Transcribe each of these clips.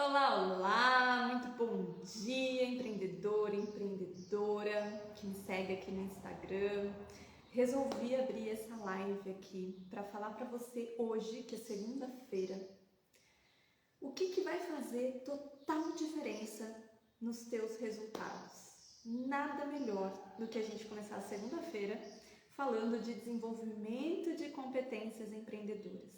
Olá, olá, muito bom dia, empreendedor, empreendedora que me segue aqui no Instagram. Resolvi abrir essa live aqui para falar para você hoje, que é segunda-feira, o que vai fazer total diferença nos teus resultados. Nada melhor do que a gente começar a segunda-feira falando de desenvolvimento de competências empreendedoras.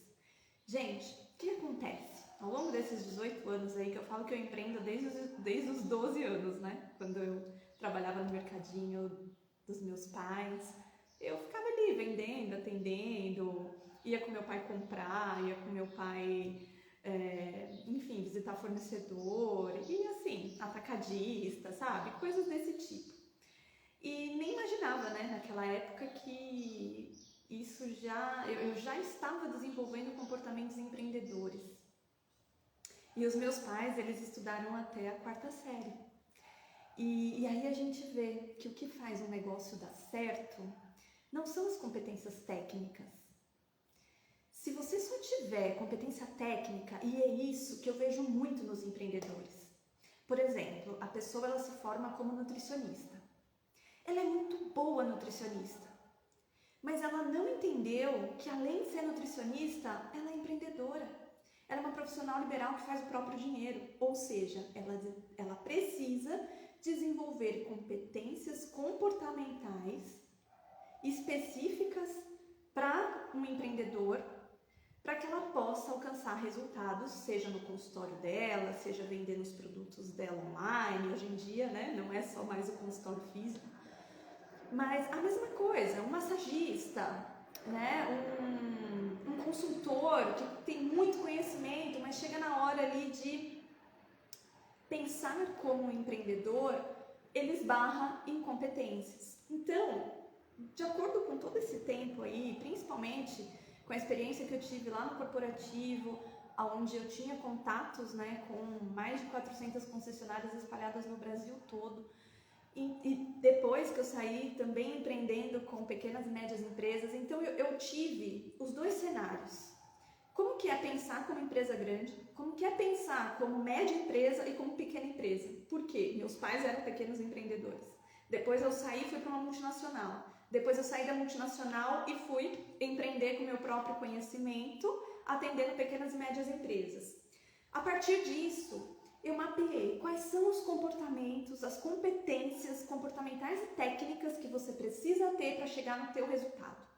Gente, o que acontece? Ao longo desses 18 anos aí, que eu falo que eu empreendo desde os 12 anos, né? Quando eu trabalhava no mercadinho dos meus pais, eu ficava ali vendendo, atendendo, ia com meu pai comprar, ia com meu pai, enfim, visitar fornecedor, e assim, atacadista, sabe? Coisas desse tipo. E nem imaginava, né, naquela época que eu já estava desenvolvendo comportamentos empreendedores. E os meus pais, eles estudaram até a 4ª série. E aí a gente vê que o que faz um negócio dar certo não são as competências técnicas. Se você só tiver competência técnica, e é isso que eu vejo muito nos empreendedores. Por exemplo, a pessoa ela se forma como nutricionista. Ela é muito boa nutricionista, mas ela não entendeu que além de ser nutricionista, ela é empreendedora. Ela é uma profissional liberal que faz o próprio dinheiro, ou seja, ela precisa desenvolver competências comportamentais específicas para um empreendedor, para que ela possa alcançar resultados, seja no consultório dela, seja vendendo os produtos dela online, hoje em dia, né? Não é só mais o consultório físico, mas a mesma coisa, um massagista, né? Um consultor que tem muito conhecimento, mas chega na hora ali de pensar como empreendedor, ele esbarra em competências. Então, de acordo com todo esse tempo aí, principalmente com a experiência que eu tive lá no corporativo, onde eu tinha contatos, né, com mais de 400 concessionárias espalhadas no Brasil todo, e depois que eu saí também empreendendo com pequenas e médias empresas, então eu tive os dois cenários. Como que é pensar como empresa grande, como que é pensar como média empresa e como pequena empresa. Por quê? Meus pais eram pequenos empreendedores. Depois eu saí e fui para uma multinacional. Depois eu saí da multinacional e fui empreender com meu próprio conhecimento, atendendo pequenas e médias empresas. A partir disso, eu mapeei quais são os comportamentos, as competências comportamentais e técnicas que você precisa ter para chegar no teu resultado.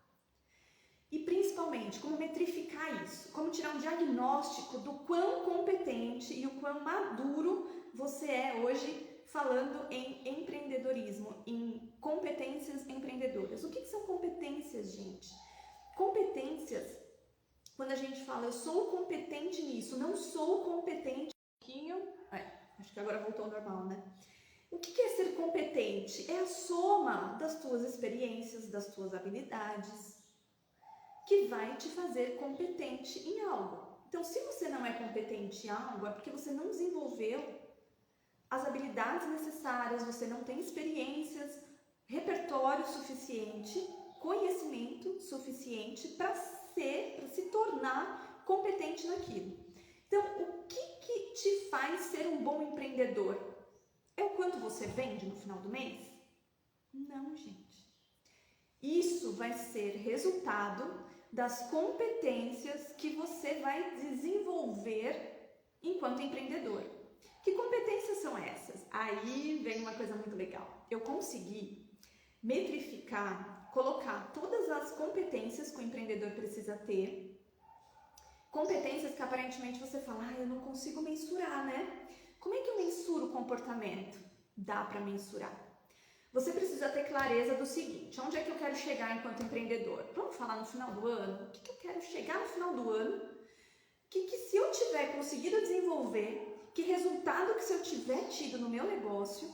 E principalmente, como metrificar isso, como tirar um diagnóstico do quão competente e o quão maduro você é hoje falando em empreendedorismo, em competências empreendedoras. O que são competências, gente? Competências, quando a gente fala eu sou competente nisso, não sou competente acho que agora voltou ao normal, né? O que é ser competente? É a soma das tuas experiências, das tuas habilidades, que vai te fazer competente em algo. Então, se você não é competente em algo, é porque você não desenvolveu as habilidades necessárias, você não tem experiências, repertório suficiente, conhecimento suficiente para se tornar competente naquilo. Então, o que te faz ser um bom empreendedor? É o quanto você vende no final do mês? Não, gente. Isso vai ser resultado das competências que você vai desenvolver enquanto empreendedor. Que competências são essas? Aí vem uma coisa muito legal. Eu consegui metrificar, colocar todas as competências que o empreendedor precisa ter. Competências que aparentemente você fala, eu não consigo mensurar, né? Como é que eu mensuro o comportamento? Dá para mensurar. Você precisa ter clareza do seguinte, onde é que eu quero chegar enquanto empreendedor? Vamos falar no final do ano? O que eu quero chegar no final do ano? Que se eu tiver conseguido desenvolver, que resultado que se eu tiver tido no meu negócio,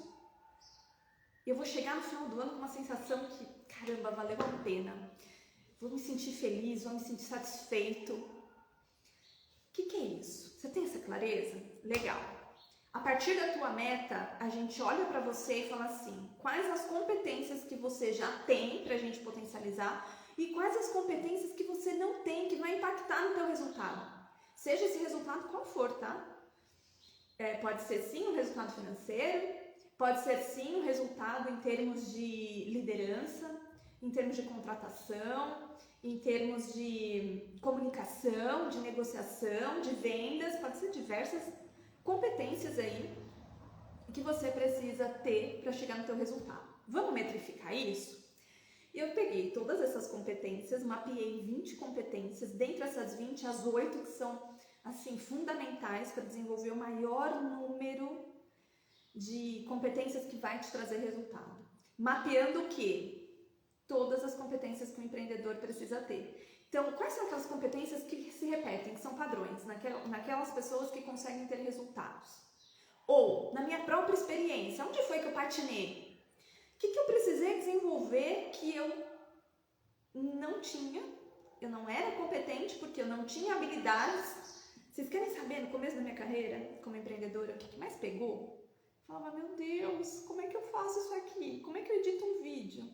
eu vou chegar no final do ano com uma sensação que, caramba, valeu a pena. Vou me sentir feliz, vou me sentir satisfeito. O que é isso? Você tem essa clareza? Legal. A partir da tua meta, a gente olha para você e fala assim, quais as competências que você já tem para a gente potencializar e quais as competências que você não tem, que vai impactar no teu resultado. Seja esse resultado qual for, tá? Pode ser sim um resultado financeiro, pode ser sim um resultado em termos de liderança, em termos de contratação, em termos de comunicação, de negociação, de vendas, pode ser diversas competências aí que você precisa ter para chegar no teu resultado. Vamos metrificar isso? Eu peguei todas essas competências, mapeei 20 competências, dentre essas 20, as 8 que são assim fundamentais para desenvolver o maior número de competências que vai te trazer resultado. Mapeando o quê? Todas as competências que o empreendedor precisa ter. Então, quais são aquelas competências que se repetem, que são padrões, naquelas pessoas que conseguem ter resultados? Ou, na minha própria experiência, onde foi que eu patinei? O que eu precisei desenvolver que eu não tinha? Eu não era competente porque eu não tinha habilidades. Vocês querem saber, no começo da minha carreira como empreendedora, o que mais pegou? Eu falava, meu Deus, como é que eu faço isso aqui? Como é que eu edito um vídeo?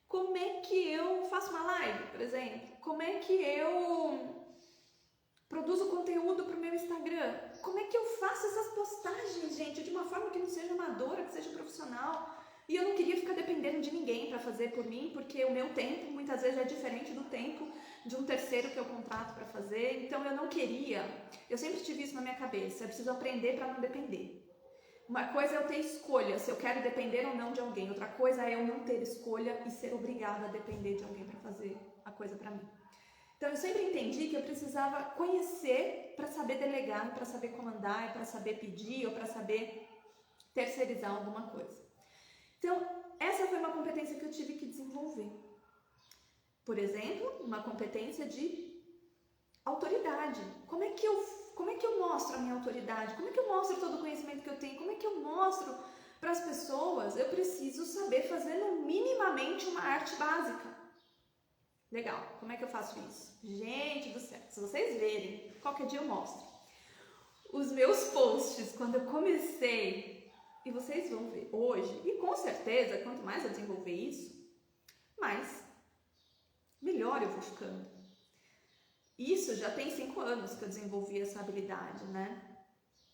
Como é que eu faço uma live, por exemplo? Como é que eu produzo conteúdo para o meu Instagram? Como é que eu faço essas postagens, gente, de uma forma que não seja amadora, que seja profissional? E eu não queria ficar dependendo de ninguém para fazer por mim, porque o meu tempo muitas vezes é diferente do tempo de um terceiro que eu contrato para fazer. Então eu não queria, eu sempre tive isso na minha cabeça, eu preciso aprender para não depender. Uma coisa é eu ter escolha, se eu quero depender ou não de alguém. Outra coisa é eu não ter escolha e ser obrigada a depender de alguém para fazer a coisa para mim. Então eu sempre entendi que eu precisava conhecer para saber delegar, para saber comandar, para saber pedir ou para saber terceirizar alguma coisa. Então essa foi uma competência que eu tive que desenvolver. Por exemplo, uma competência de autoridade. Como é que eu mostro a minha autoridade? Como é que eu mostro todo o conhecimento que eu tenho? Como é que eu mostro para as pessoas? Eu preciso saber fazer minimamente uma arte básica. Legal, como é que eu faço isso? Gente do céu, se vocês verem, qualquer dia eu mostro. Os meus posts, quando eu comecei, e vocês vão ver hoje, e com certeza, quanto mais eu desenvolver isso, mais melhor eu vou ficando. Isso já tem 5 anos que eu desenvolvi essa habilidade, né?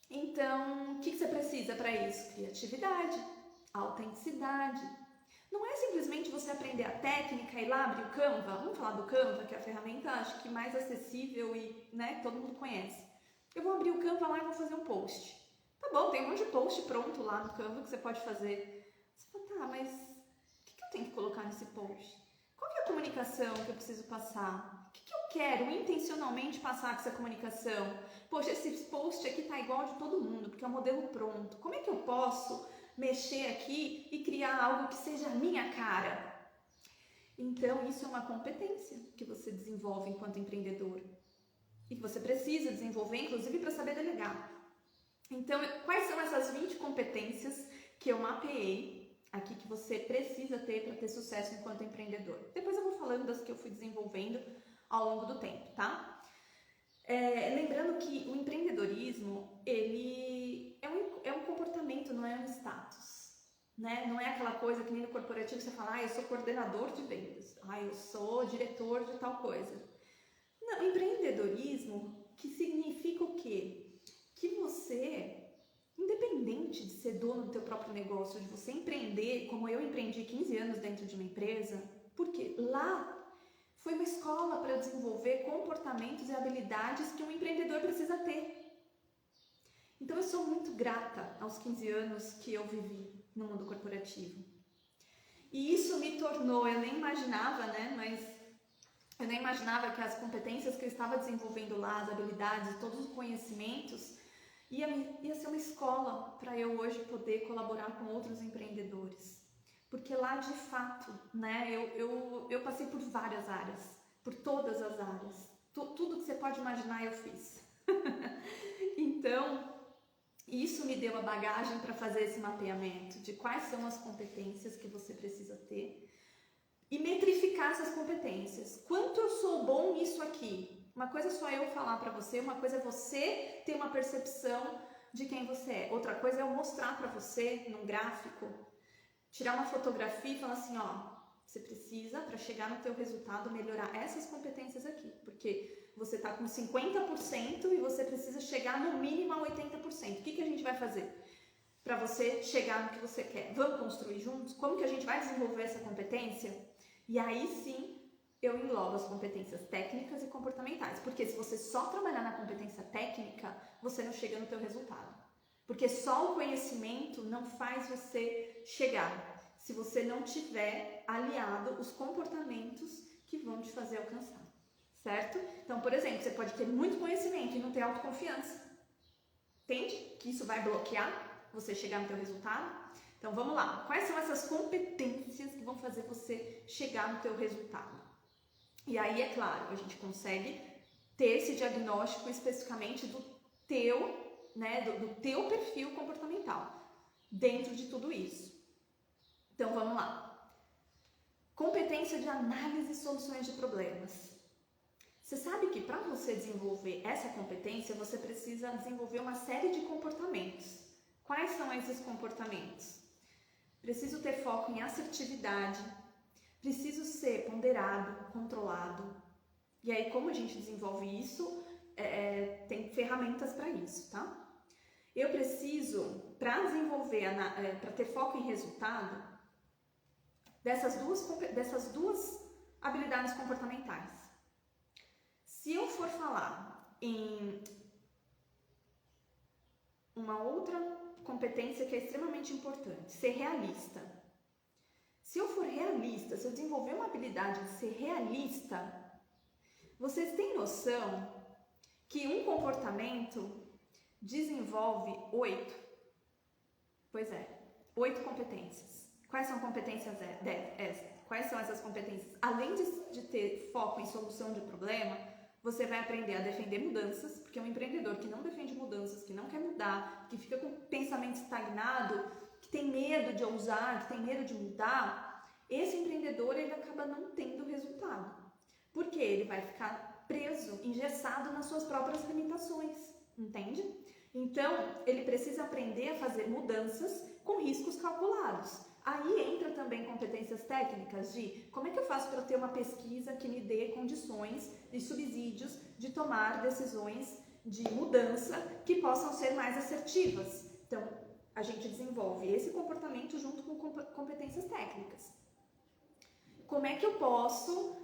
Então, o que você precisa para isso? Criatividade, autenticidade. Não é simplesmente você aprender a técnica e ir lá abrir o Canva. Vamos falar do Canva, que é a ferramenta, acho que mais acessível e, né, todo mundo conhece. Eu vou abrir o Canva lá e vou fazer um post. Tá bom, tem um monte de post pronto lá no Canva que você pode fazer. Você fala, tá, mas o que eu tenho que colocar nesse post? Qual que é a comunicação que eu preciso passar? O que eu quero intencionalmente passar com essa comunicação? Poxa, esse post aqui tá igual de todo mundo, porque é um modelo pronto. Como é que eu posso mexer aqui e criar algo que seja a minha cara? Então, isso é uma competência que você desenvolve enquanto empreendedor. E que você precisa desenvolver, inclusive, para saber delegar. Então, quais são essas 20 competências que eu mapeei aqui que você precisa ter para ter sucesso enquanto empreendedor? Depois eu vou falando das que eu fui desenvolvendo ao longo do tempo, tá? Lembrando que o empreendedorismo, ele é um comportamento, não é um status, né? Não é aquela coisa que nem no corporativo você fala, eu sou coordenador de vendas, eu sou diretor de tal coisa. Não, empreendedorismo, que significa o quê? Que você, independente de ser dono do teu próprio negócio, de você empreender, como eu empreendi 15 anos dentro de uma empresa, porque lá foi uma escola para desenvolver comportamentos e habilidades que um empreendedor precisa ter. Então eu sou muito grata aos 15 anos que eu vivi no mundo corporativo. E isso me tornou, eu nem imaginava, né, mas eu nem imaginava que as competências que eu estava desenvolvendo lá, as habilidades, todos os conhecimentos, ia ser uma escola para eu hoje poder colaborar com outros empreendedores. Porque lá, de fato, né, eu passei por várias áreas, por todas as áreas. Tudo que você pode imaginar eu fiz. Então, isso me deu a bagagem para fazer esse mapeamento de quais são as competências que você precisa ter e metrificar essas competências. Quanto eu sou bom nisso aqui? Uma coisa é só eu falar para você, uma coisa é você ter uma percepção de quem você é. Outra coisa é eu mostrar para você num gráfico, tirar uma fotografia e falar assim, você precisa, para chegar no teu resultado, melhorar essas competências aqui, porque você está com 50% e você precisa chegar no mínimo a 80%. 100%. O que a gente vai fazer para você chegar no que você quer? Vamos construir juntos? Como que a gente vai desenvolver essa competência? E aí sim, eu englobo as competências técnicas e comportamentais. Porque se você só trabalhar na competência técnica, você não chega no teu resultado. Porque só o conhecimento não faz você chegar, se você não tiver aliado os comportamentos que vão te fazer alcançar, certo? Então, por exemplo, você pode ter muito conhecimento e não ter autoconfiança. Entende? Que isso vai bloquear você chegar no teu resultado? Então, vamos lá. Quais são essas competências que vão fazer você chegar no teu resultado? E aí, é claro, a gente consegue ter esse diagnóstico especificamente do teu, né, do teu perfil comportamental dentro de tudo isso. Então, vamos lá. Competência de análise e soluções de problemas. Você sabe que para você desenvolver essa competência, você precisa desenvolver uma série de comportamentos. Quais são esses comportamentos? Preciso ter foco em assertividade, preciso ser ponderado, controlado. E aí, como a gente desenvolve isso, tem ferramentas para isso, tá? Eu preciso, para desenvolver, para ter foco em resultado, dessas duas habilidades comportamentais. Se eu for falar em uma outra competência que é extremamente importante, ser realista. Se eu for realista, se eu desenvolver uma habilidade de ser realista, vocês têm noção que um comportamento desenvolve 8? Pois é, 8 competências. Quais são competências Quais são essas competências? Além de ter foco em solução de problema, você vai aprender a defender mudanças, porque um empreendedor que não defende mudanças, que não quer mudar, que fica com pensamento estagnado, que tem medo de ousar, que tem medo de mudar, esse empreendedor ele acaba não tendo resultado. Porque ele vai ficar preso, engessado nas suas próprias limitações, entende? Então, ele precisa aprender a fazer mudanças com riscos calculados. Aí entra também competências técnicas de como é que eu faço para ter uma pesquisa que me dê condições e subsídios de tomar decisões de mudança que possam ser mais assertivas. Então, a gente desenvolve esse comportamento junto com competências técnicas. Como é que eu posso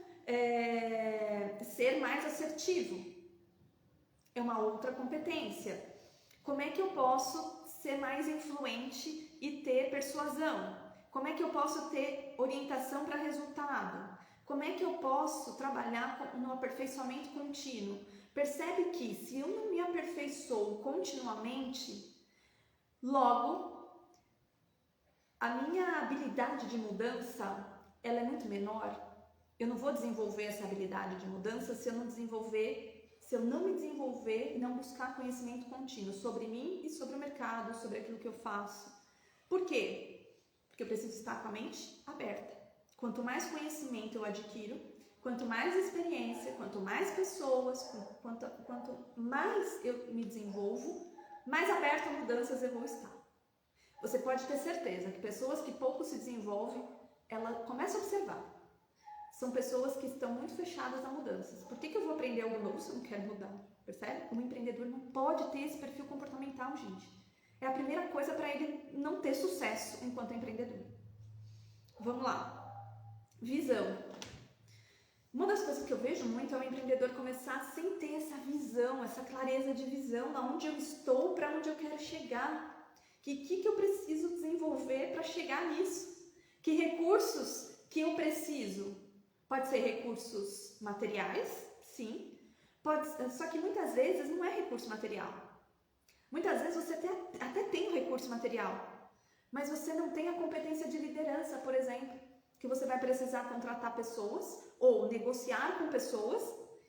ser mais assertivo? É uma outra competência. Como é que eu posso ser mais influente e ter persuasão? Como é que eu posso ter orientação para resultado? Como é que eu posso trabalhar no aperfeiçoamento contínuo? Percebe que se eu não me aperfeiçoo continuamente, logo a minha habilidade de mudança ela é muito menor. Eu não vou desenvolver essa habilidade de mudança se eu não me desenvolver e não buscar conhecimento contínuo sobre mim e sobre o mercado, sobre aquilo que eu faço. Por quê? Porque eu preciso estar com a mente aberta. Quanto mais conhecimento eu adquiro, quanto mais experiência, quanto mais pessoas, quanto mais eu me desenvolvo, mais aberta a mudanças eu vou estar. Você pode ter certeza que pessoas que pouco se desenvolvem, ela começa a observar. São pessoas que estão muito fechadas a mudanças. Por que eu vou aprender algo novo se eu não quero mudar? Percebe? Um empreendedor não pode ter esse perfil comportamental, gente. É a primeira coisa para ele não ter sucesso enquanto empreendedor. Vamos lá. Visão. Uma das coisas que eu vejo muito é o empreendedor começar sem ter essa visão, essa clareza de visão, de onde eu estou, para onde eu quero chegar. O que eu preciso desenvolver para chegar nisso? Que recursos que eu preciso? Pode ser recursos materiais, sim. Só que muitas vezes não é recurso material. Muitas vezes você até tem um recurso material, mas você não tem a competência de liderança, por exemplo, que você vai precisar contratar pessoas ou negociar com pessoas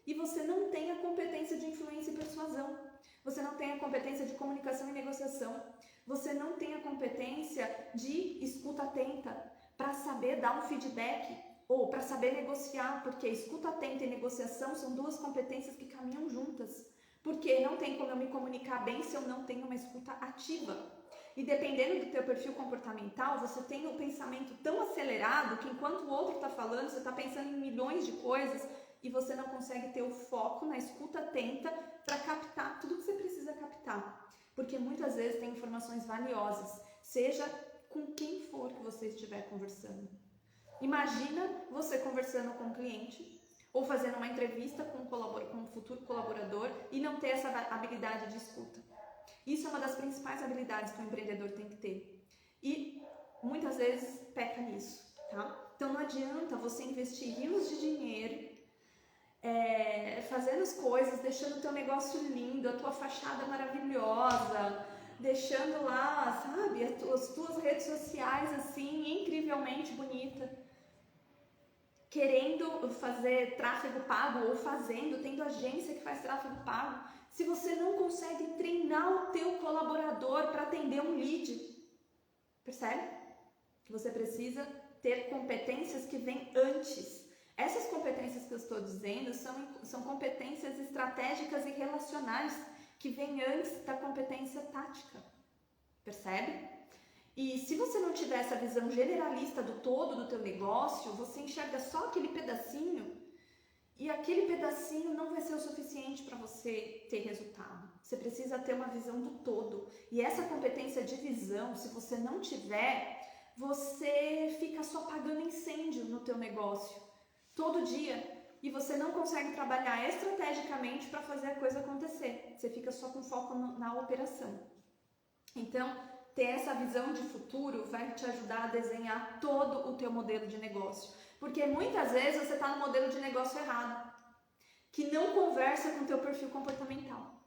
e você não tem a competência de influência e persuasão. Você não tem a competência de comunicação e negociação. Você não tem a competência de escuta atenta para saber dar um feedback ou para saber negociar, porque escuta atenta e negociação são duas competências que caminham juntas. Porque não tem como eu me comunicar bem se eu não tenho uma escuta ativa. E dependendo do teu perfil comportamental, você tem um pensamento tão acelerado que enquanto o outro está falando, você está pensando em milhões de coisas e você não consegue ter o foco na escuta atenta para captar tudo que você precisa captar. porque muitas vezes tem informações valiosas, seja com quem for que você estiver conversando. Imagina você conversando com um cliente ou fazendo uma entrevista com um futuro colaborador e não ter essa habilidade de escuta. Isso é uma das principais habilidades que o empreendedor tem que ter. E muitas vezes peca nisso, tá? Então não adianta você investir rios de dinheiro fazendo as coisas, deixando o teu negócio lindo, a tua fachada maravilhosa, deixando lá, sabe, as tuas redes sociais assim, incrivelmente bonita, querendo fazer tráfego pago ou tendo agência que faz tráfego pago, se você não consegue treinar o teu colaborador para atender um lead. Percebe? Que você precisa ter competências que vêm antes. Essas competências que eu estou dizendo são competências estratégicas e relacionais que vêm antes da competência tática. Percebe? E se você não tiver essa visão generalista do todo do teu negócio, você enxerga só aquele pedacinho e aquele pedacinho não vai ser o suficiente para você ter resultado. Você precisa ter uma visão do todo. E essa competência de visão, se você não tiver, você fica só apagando incêndio no teu negócio todo dia e você não consegue trabalhar estrategicamente para fazer a coisa acontecer. Você fica só com foco na operação. Então, ter essa visão de futuro vai te ajudar a desenhar todo o teu modelo de negócio. Porque muitas vezes você está no modelo de negócio errado, que não conversa com o teu perfil comportamental.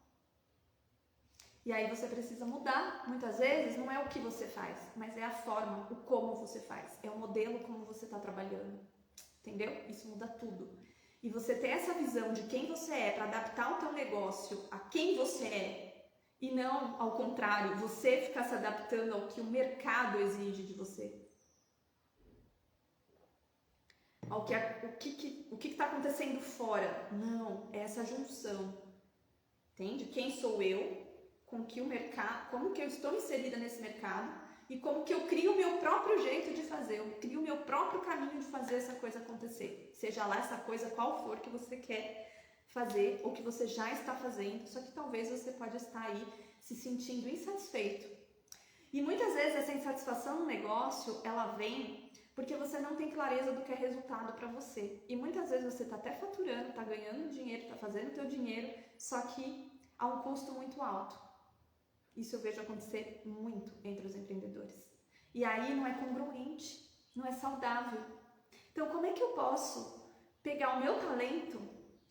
E aí você precisa mudar. Muitas vezes não é o que você faz, mas é a forma, o como você faz. É o modelo como você está trabalhando. Entendeu? Isso muda tudo. E você ter essa visão de quem você é para adaptar o teu negócio a quem você é e não ao contrário, você ficar se adaptando ao que o mercado exige de você. O que está acontecendo fora? Não, é essa junção. Entende? Quem sou eu, com que o mercado, como que eu estou inserida nesse mercado e como que eu crio o meu próprio jeito de fazer, eu crio o meu próprio caminho de fazer essa coisa acontecer. Seja lá essa coisa qual for que você quer fazer ou que você já está fazendo, só que talvez você pode estar aí se sentindo insatisfeito. E muitas vezes essa insatisfação no negócio, ela vem porque você não tem clareza do que é resultado para você. E muitas vezes você está até faturando, está ganhando dinheiro, está fazendo o teu dinheiro, só que a um custo muito alto. Isso eu vejo acontecer muito entre os empreendedores. E aí não é congruente, não é saudável. Então como é que eu posso pegar o meu talento,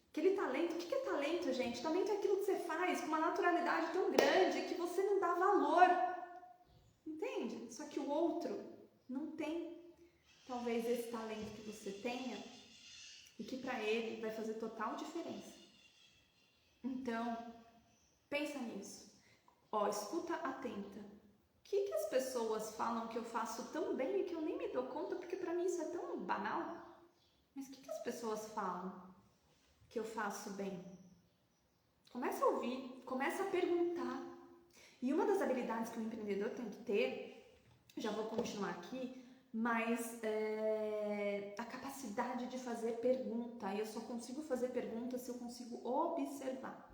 aquele talento, o que é talento, gente? Talento é aquilo que você faz com uma naturalidade tão grande que você não dá valor. Entende? Só que o outro não tem, talvez, esse talento que você tenha e que para ele vai fazer total diferença. Então, pensa nisso. Escuta atenta. O que as pessoas falam que eu faço tão bem e que eu nem me dou conta, porque para mim isso é tão banal? Mas o que as pessoas falam que eu faço bem? Começa a ouvir, começa a perguntar. E uma das habilidades que o empreendedor tem que ter, já vou continuar aqui, mas a capacidade de fazer pergunta. E eu só consigo fazer pergunta se eu consigo observar.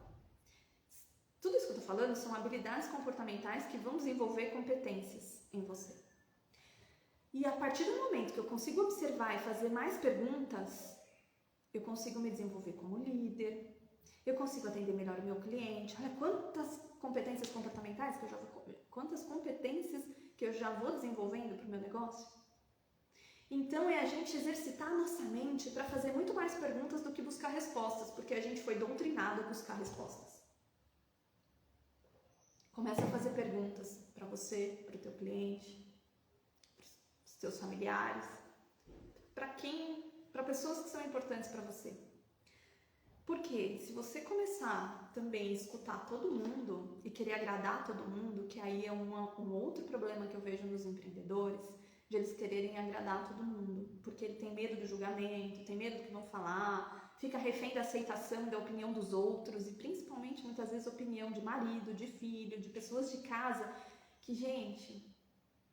Tudo isso que eu estou falando são habilidades comportamentais que vão desenvolver competências em você. E a partir do momento que eu consigo observar e fazer mais perguntas, eu consigo me desenvolver como líder, eu consigo atender melhor o meu cliente. Olha quantas competências comportamentais que eu já vou desenvolvendo para o meu negócio. Então é a gente exercitar a nossa mente para fazer muito mais perguntas do que buscar respostas, porque a gente foi doutrinado a buscar respostas. Começa a fazer perguntas para você, para o teu cliente, para os teus familiares, para pessoas que são importantes para você. Porque se você começar também a escutar todo mundo e querer agradar todo mundo, que aí é um outro problema que eu vejo nos empreendedores, de eles quererem agradar todo mundo, porque ele tem medo do julgamento, tem medo do que vão falar, fica refém da aceitação da opinião dos outros e principalmente muitas vezes opinião de marido, de filho, de pessoas de casa, que, gente,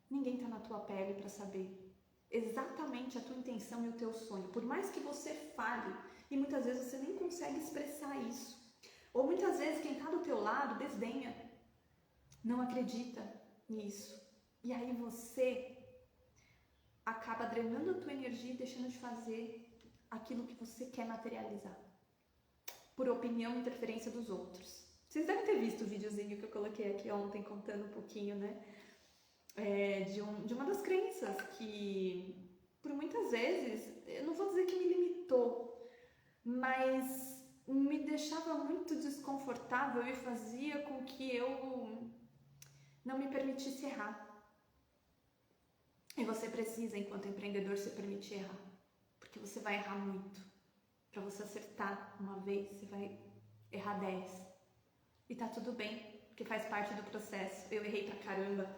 ninguém tá na tua pele para saber exatamente a tua intenção e o teu sonho, por mais que você fale, e muitas vezes você nem consegue expressar isso, ou muitas vezes quem tá do teu lado desdenha, não acredita nisso. E aí você acaba drenando a tua energia e deixando de fazer aquilo que você quer materializar. Por opinião e interferência dos outros. Vocês devem ter visto o videozinho que eu coloquei aqui ontem contando um pouquinho, né? De uma das crenças que, por muitas vezes, eu não vou dizer que me limitou, mas me deixava muito desconfortável e fazia com que eu não me permitisse errar. E você precisa, enquanto empreendedor, se permitir errar, porque você vai errar muito. Para você acertar uma vez, você vai errar 10. E tá tudo bem, porque faz parte do processo. Eu errei pra caramba.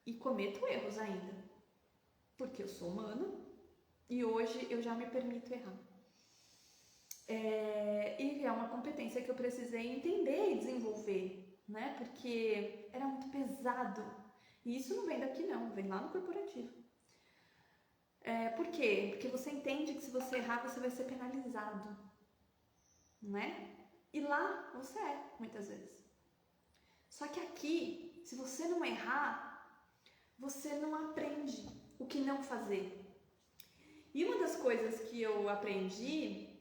E cometo erros ainda, porque eu sou humana e hoje eu já me permito errar. E é uma competência que eu precisei entender e desenvolver, né? Porque era muito pesado. E isso não vem daqui não, vem lá no corporativo. Por quê? Porque você entende que se você errar, você vai ser penalizado, né? E lá você muitas vezes. Só que aqui, se você não errar, você não aprende o que não fazer. E uma das coisas que eu aprendi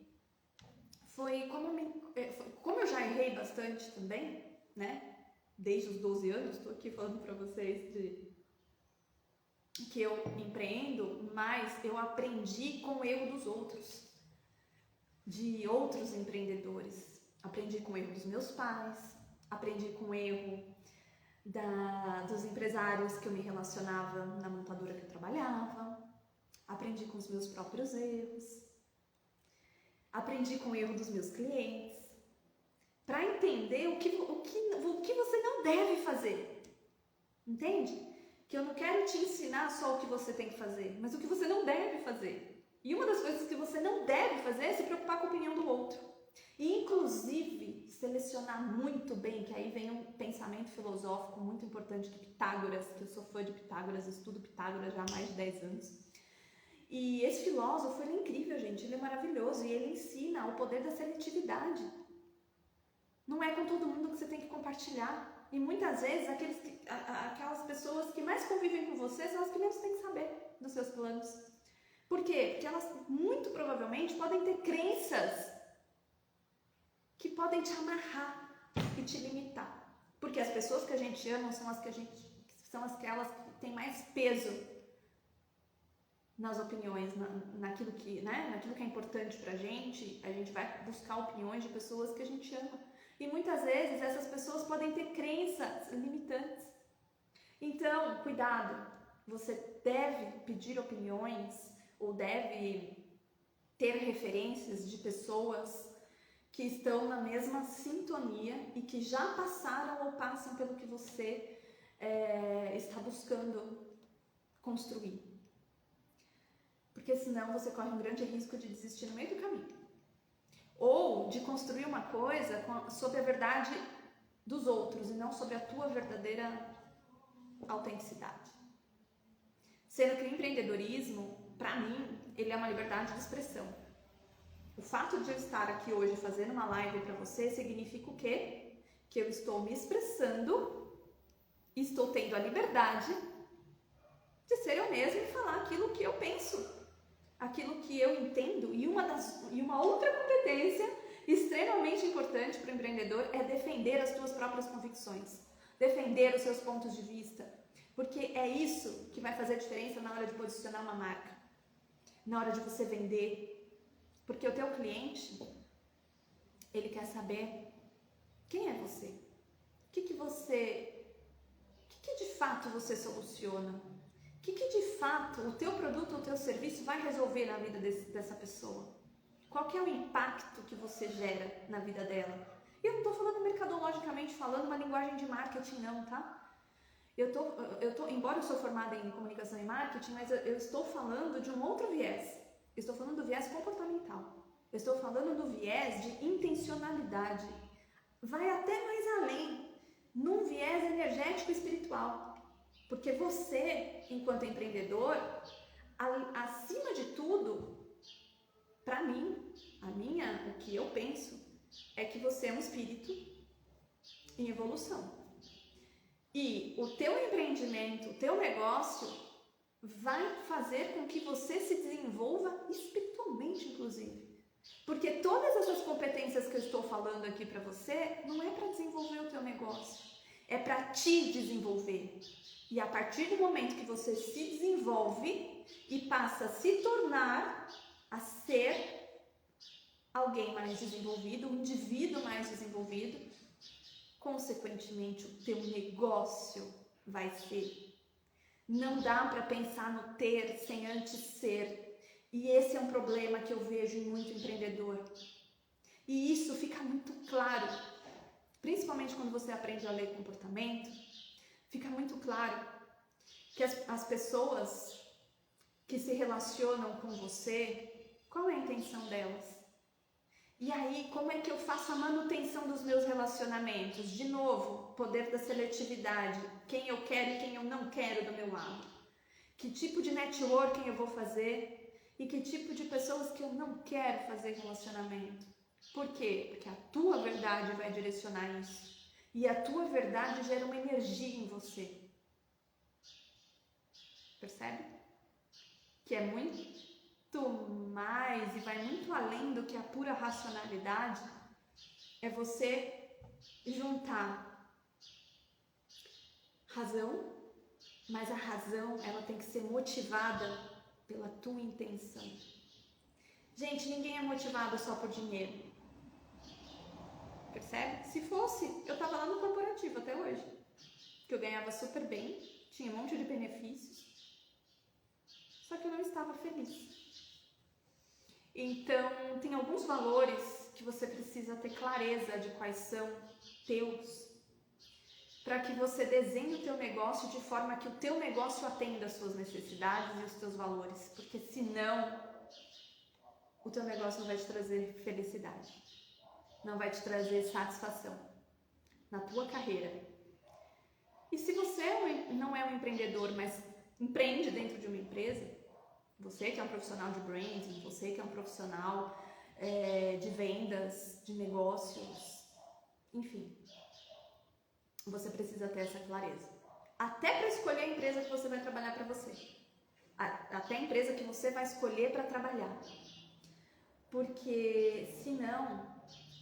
foi como eu já errei bastante também, né? Desde os 12 anos, estou aqui falando para vocês que eu empreendo, mas eu aprendi com o erro dos outros, de outros empreendedores. Aprendi com o erro dos meus pais, aprendi com o erro dos empresários que eu me relacionava na montadora que eu trabalhava, aprendi com os meus próprios erros, aprendi com o erro dos meus clientes, para entender o que você não deve fazer, entende? Que eu não quero te ensinar só o que você tem que fazer, mas o que você não deve fazer. E uma das coisas que você não deve fazer é se preocupar com a opinião do outro. E, inclusive, selecionar muito bem, que aí vem um pensamento filosófico muito importante de Pitágoras, que eu sou fã de Pitágoras, estudo Pitágoras já há mais de 10 anos. E esse filósofo, ele é incrível, gente, ele é maravilhoso e ele ensina o poder da seletividade. Não é com todo mundo que você tem que compartilhar. E muitas vezes, aquelas pessoas que mais convivem com você são as que menos têm que saber dos seus planos. Por quê? Porque elas, muito provavelmente, podem ter crenças que podem te amarrar e te limitar. Porque as pessoas que a gente ama são aquelas que têm mais peso nas opiniões, naquilo que é importante pra gente. A gente vai buscar opiniões de pessoas que a gente ama. E muitas vezes essas pessoas podem ter crenças limitantes. Então, cuidado, você deve pedir opiniões ou deve ter referências de pessoas que estão na mesma sintonia e que já passaram ou passam pelo que você está buscando construir. Porque senão você corre um grande risco de desistir no meio do caminho. Ou de construir uma coisa sobre a verdade dos outros e não sobre a tua verdadeira autenticidade. Sendo que o empreendedorismo, para mim, ele é uma liberdade de expressão. O fato de eu estar aqui hoje fazendo uma live para você significa o quê? Que eu estou me expressando, estou tendo a liberdade de ser eu mesma e falar aquilo que eu penso, aquilo que eu entendo. E uma outra competência extremamente importante para o empreendedor é defender as suas próprias convicções, defender os seus pontos de vista, porque é isso que vai fazer a diferença na hora de posicionar uma marca, na hora de você vender. Porque o teu cliente, ele quer saber quem é você, o que de fato você soluciona, o que de fato o teu produto ou o teu serviço vai resolver na vida dessa pessoa, qual que é o impacto que você gera na vida dela. E eu não estou falando mercadologicamente falando uma linguagem de marketing não, tá? Embora eu sou formada em comunicação e marketing, mas eu estou falando de um outro viés. Eu estou falando do viés comportamental. Eu estou falando do viés de intencionalidade. Vai até mais além, num viés energético e espiritual. Porque você, enquanto empreendedor, acima de tudo, para mim, o que eu penso, é que você é um espírito em evolução. E o teu empreendimento, o teu negócio vai fazer com que você se desenvolva espiritualmente, inclusive. Porque todas essas competências que eu estou falando aqui para você não é para desenvolver o teu negócio, é para te desenvolver. E a partir do momento que você se desenvolve e passa a se tornar, a ser alguém mais desenvolvido, um indivíduo mais desenvolvido, consequentemente o teu negócio vai ser. Não dá para pensar no ter sem antes ser. E esse é um problema que eu vejo em muito empreendedor. E isso fica muito claro, principalmente quando você aprende a ler comportamento, fica muito claro que as pessoas que se relacionam com você, qual é a intenção delas? E aí, como é que eu faço a manutenção dos meus relacionamentos? De novo, poder da seletividade, quem eu quero e quem eu não quero do meu lado. Que tipo de networking eu vou fazer? E que tipo de pessoas que eu não quero fazer relacionamento. Por quê? Porque a tua verdade vai direcionar isso. E a tua verdade gera uma energia em você. Percebe? Que é muito mais e vai muito além do que a pura racionalidade. É você juntar razão, mas a razão ela tem que ser motivada pela tua intenção. Gente, ninguém é motivado só por dinheiro. Percebe? Se fosse, eu estava lá no corporativo até hoje. Que eu ganhava super bem, tinha um monte de benefícios. Só que eu não estava feliz. Então, tem alguns valores que você precisa ter clareza de quais são teus, para que você desenhe o teu negócio de forma que o teu negócio atenda às suas necessidades e os teus valores, porque senão o teu negócio não vai te trazer felicidade, não vai te trazer satisfação na tua carreira. E se você não é um empreendedor, mas empreende dentro de uma empresa, você que é um profissional de branding, você que é um profissional de vendas, de negócios, enfim, você precisa ter essa clareza. Até para escolher a empresa que você vai trabalhar para você. Até a empresa que você vai escolher para trabalhar. Porque senão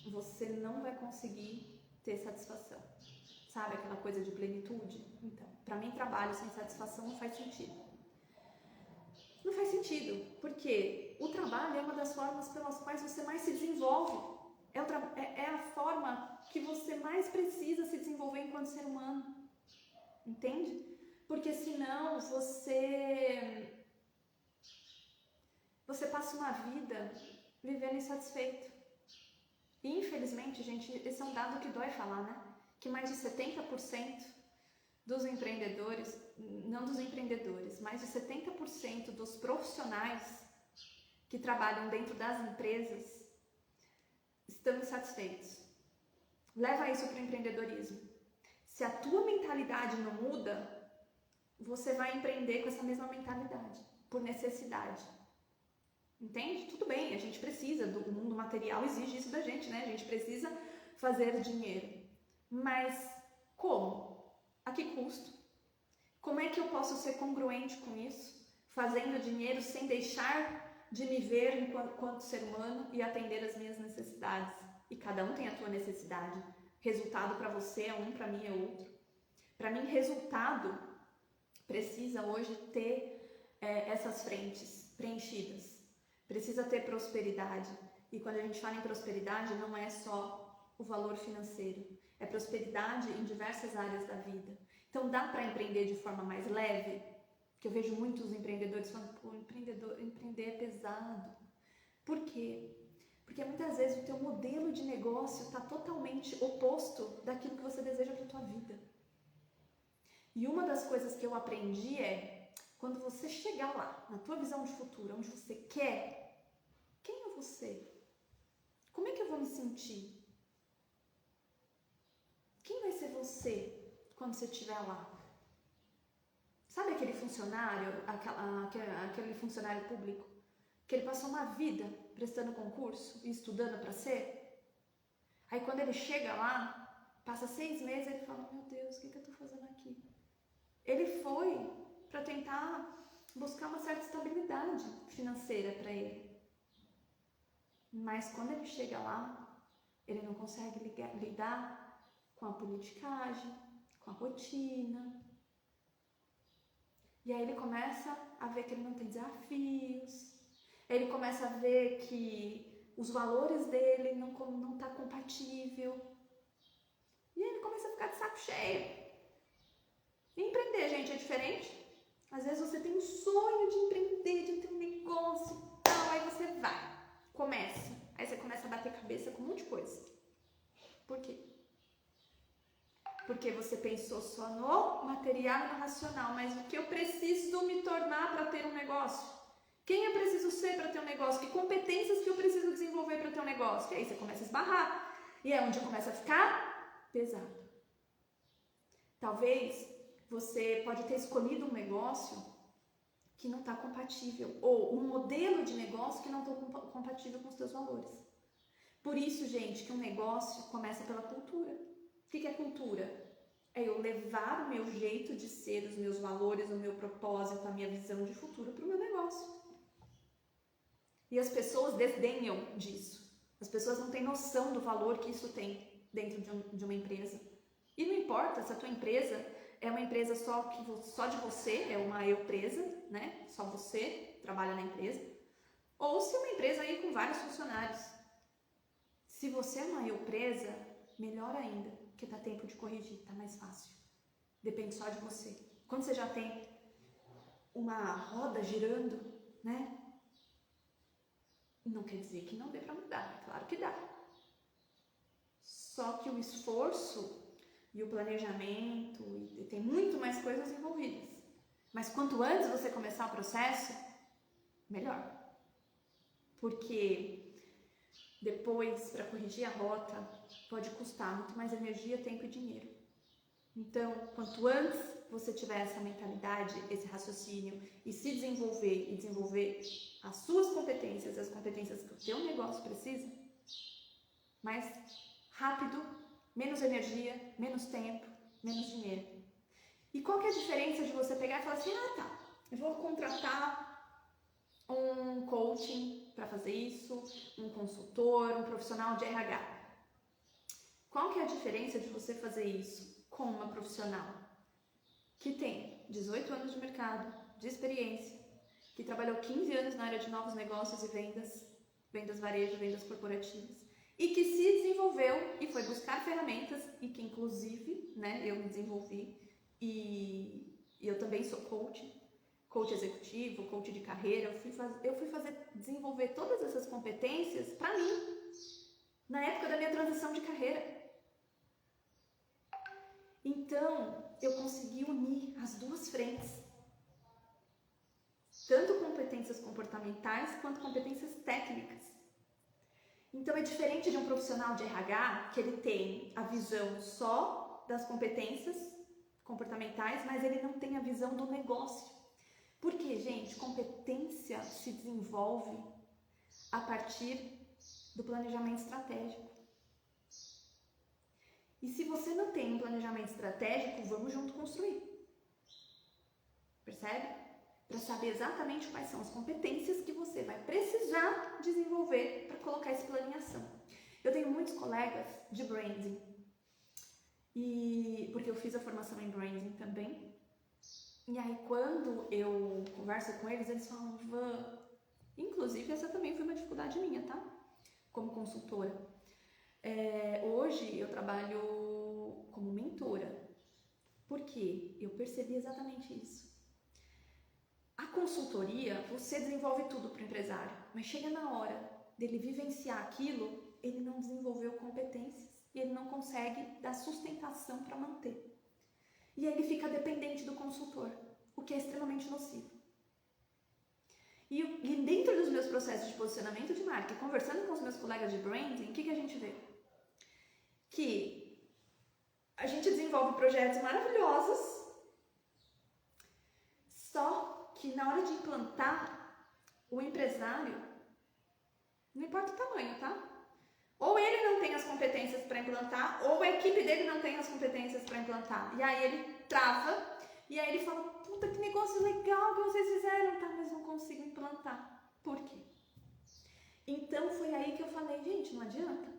você não vai conseguir ter satisfação. Sabe aquela coisa de plenitude? Então, para mim, trabalho sem satisfação não faz sentido. Não faz sentido, porque o trabalho é uma das formas pelas quais você mais se desenvolve. É a forma que você mais precisa se desenvolver enquanto ser humano. Entende? Porque senão você passa uma vida vivendo insatisfeito. E infelizmente, gente, esse é um dado que dói falar, né? Que mais de 70% dos empreendedores, não dos empreendedores, mais de 70% dos profissionais que trabalham dentro das empresas estão insatisfeitos. Leva isso para o empreendedorismo. Se a tua mentalidade não muda, você vai empreender com essa mesma mentalidade, por necessidade. Entende? Tudo bem, a gente precisa, o mundo material exige isso da gente, né? A gente precisa fazer dinheiro. Mas como? A que custo? Como é que eu posso ser congruente com isso? Fazendo dinheiro sem deixar de me ver enquanto ser humano e atender as minhas necessidades. E cada um tem a tua necessidade. Resultado para você é um, para mim é outro. Para mim, resultado precisa hoje ter essas frentes preenchidas. Precisa ter prosperidade. E quando a gente fala em prosperidade, não é só o valor financeiro. É prosperidade em diversas áreas da vida. Então dá para empreender de forma mais leve? Que eu vejo muitos empreendedores falando, pô, empreender é pesado. Por quê? Porque muitas vezes o teu modelo de negócio está totalmente oposto daquilo que você deseja para a tua vida. E uma das coisas que eu aprendi é, quando você chegar lá, na tua visão de futuro, onde você quer, quem é você? Como é que eu vou me sentir? Quem vai ser você quando você estiver lá? Sabe aquele funcionário, aquele funcionário público, que ele passou uma vida prestando concurso e estudando para ser? Aí quando ele chega lá, Passa 6 meses, ele fala, meu Deus, o que eu estou fazendo aqui? Ele foi para tentar buscar uma certa estabilidade financeira para ele. Mas quando ele chega lá, ele não consegue lidar com a politicagem, com a rotina. E aí ele começa a ver que ele não tem desafios, ele começa a ver que os valores dele não tá compatível. E aí ele começa a ficar de saco cheio. E empreender, gente, é diferente. Às vezes você tem um sonho de empreender, de ter um negócio e tal, aí você vai, começa. Aí você começa a bater cabeça com um monte de coisa. Por quê? Porque você pensou só no material e no racional, mas o que eu preciso me tornar para ter um negócio? Quem eu preciso ser para ter um negócio? Que competências que eu preciso desenvolver para ter um negócio? E aí você começa a esbarrar. E é onde começa a ficar pesado. Talvez você pode ter escolhido um negócio que não está compatível, ou um modelo de negócio que não está compatível com os seus valores. Por isso, gente, que um negócio começa pela cultura. O que é cultura? É eu levar o meu jeito de ser, os meus valores, o meu propósito, a minha visão de futuro para o meu negócio. E as pessoas desdenham disso. As pessoas não têm noção do valor que isso tem dentro de uma empresa. E não importa se a tua empresa é uma empresa só de você, é uma eu-presa, né? Só você trabalha na empresa. Ou se é uma empresa aí com vários funcionários. Se você é uma eu-presa, melhor ainda, porque dá tempo de corrigir, tá mais fácil. Depende só de você. Quando você já tem uma roda girando, né? Não quer dizer que não dê para mudar, é claro que dá. Só que o esforço e o planejamento, e tem muito mais coisas envolvidas. Mas quanto antes você começar o processo, melhor. Porque depois, para corrigir a rota, pode custar muito mais energia, tempo e dinheiro. Então, quanto antes você tiver essa mentalidade, esse raciocínio e se desenvolver e desenvolver as suas competências, as competências que o teu negócio precisa, mais rápido, menos energia, menos tempo, menos dinheiro. E qual que é a diferença de você pegar e falar assim, tá, eu vou contratar um coaching para fazer isso, um consultor, um profissional de RH. Qual que é a diferença de você fazer isso com uma profissional que tem 18 anos de mercado, de experiência, que trabalhou 15 anos na área de novos negócios e vendas varejo, vendas corporativas, e que se desenvolveu e foi buscar ferramentas e que inclusive, né, eu me desenvolvi e eu também sou coach executivo, coach de carreira, eu fui desenvolver todas essas competências para mim, na época da minha transição de carreira. Então, eu consegui unir as duas frentes, tanto competências comportamentais quanto competências técnicas. Então, é diferente de um profissional de RH, que ele tem a visão só das competências comportamentais, mas ele não tem a visão do negócio. Porque, gente, competência se desenvolve a partir do planejamento estratégico. E se você não tem um planejamento estratégico, vamos junto construir. Percebe? Para saber exatamente quais são as competências que você vai precisar desenvolver para colocar esse plano em ação. Eu tenho muitos colegas de branding, porque eu fiz a formação em branding também. E aí quando eu converso com eles, eles falam, Van, inclusive essa também foi uma dificuldade minha, tá? Como consultora. Hoje eu trabalho como mentora, porque eu percebi exatamente isso. A consultoria, você desenvolve tudo para o empresário, mas chega na hora dele vivenciar aquilo, ele não desenvolveu competências e ele não consegue dar sustentação para manter. E aí ele fica dependente do consultor, o que é extremamente nocivo. E dentro dos meus processos de posicionamento de marca, conversando com os meus colegas de branding, o que a gente vê? Que a gente desenvolve projetos maravilhosos, só que na hora de implantar, o empresário, não importa o tamanho, tá? Ou ele não tem as competências para implantar, ou a equipe dele não tem as competências para implantar. E aí ele trava, e aí ele fala, puta, que negócio legal que vocês fizeram, tá, mas não consigo implantar. Por quê? Então foi aí que eu falei, gente, não adianta.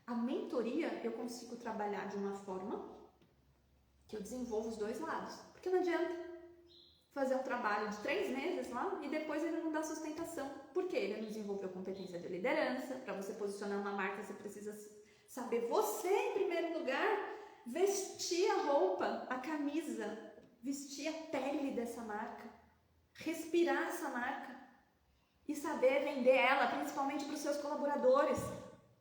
A mentoria eu consigo trabalhar de uma forma que eu desenvolvo os dois lados. Porque não adianta fazer um trabalho de 3 meses lá e depois ele não dá sustentação. Por quê? Ele não desenvolveu competência de liderança. Para você posicionar uma marca, você precisa saber você, em primeiro lugar, vestir a roupa, a camisa, vestir a pele dessa marca, respirar essa marca e saber vender ela, principalmente para os seus colaboradores.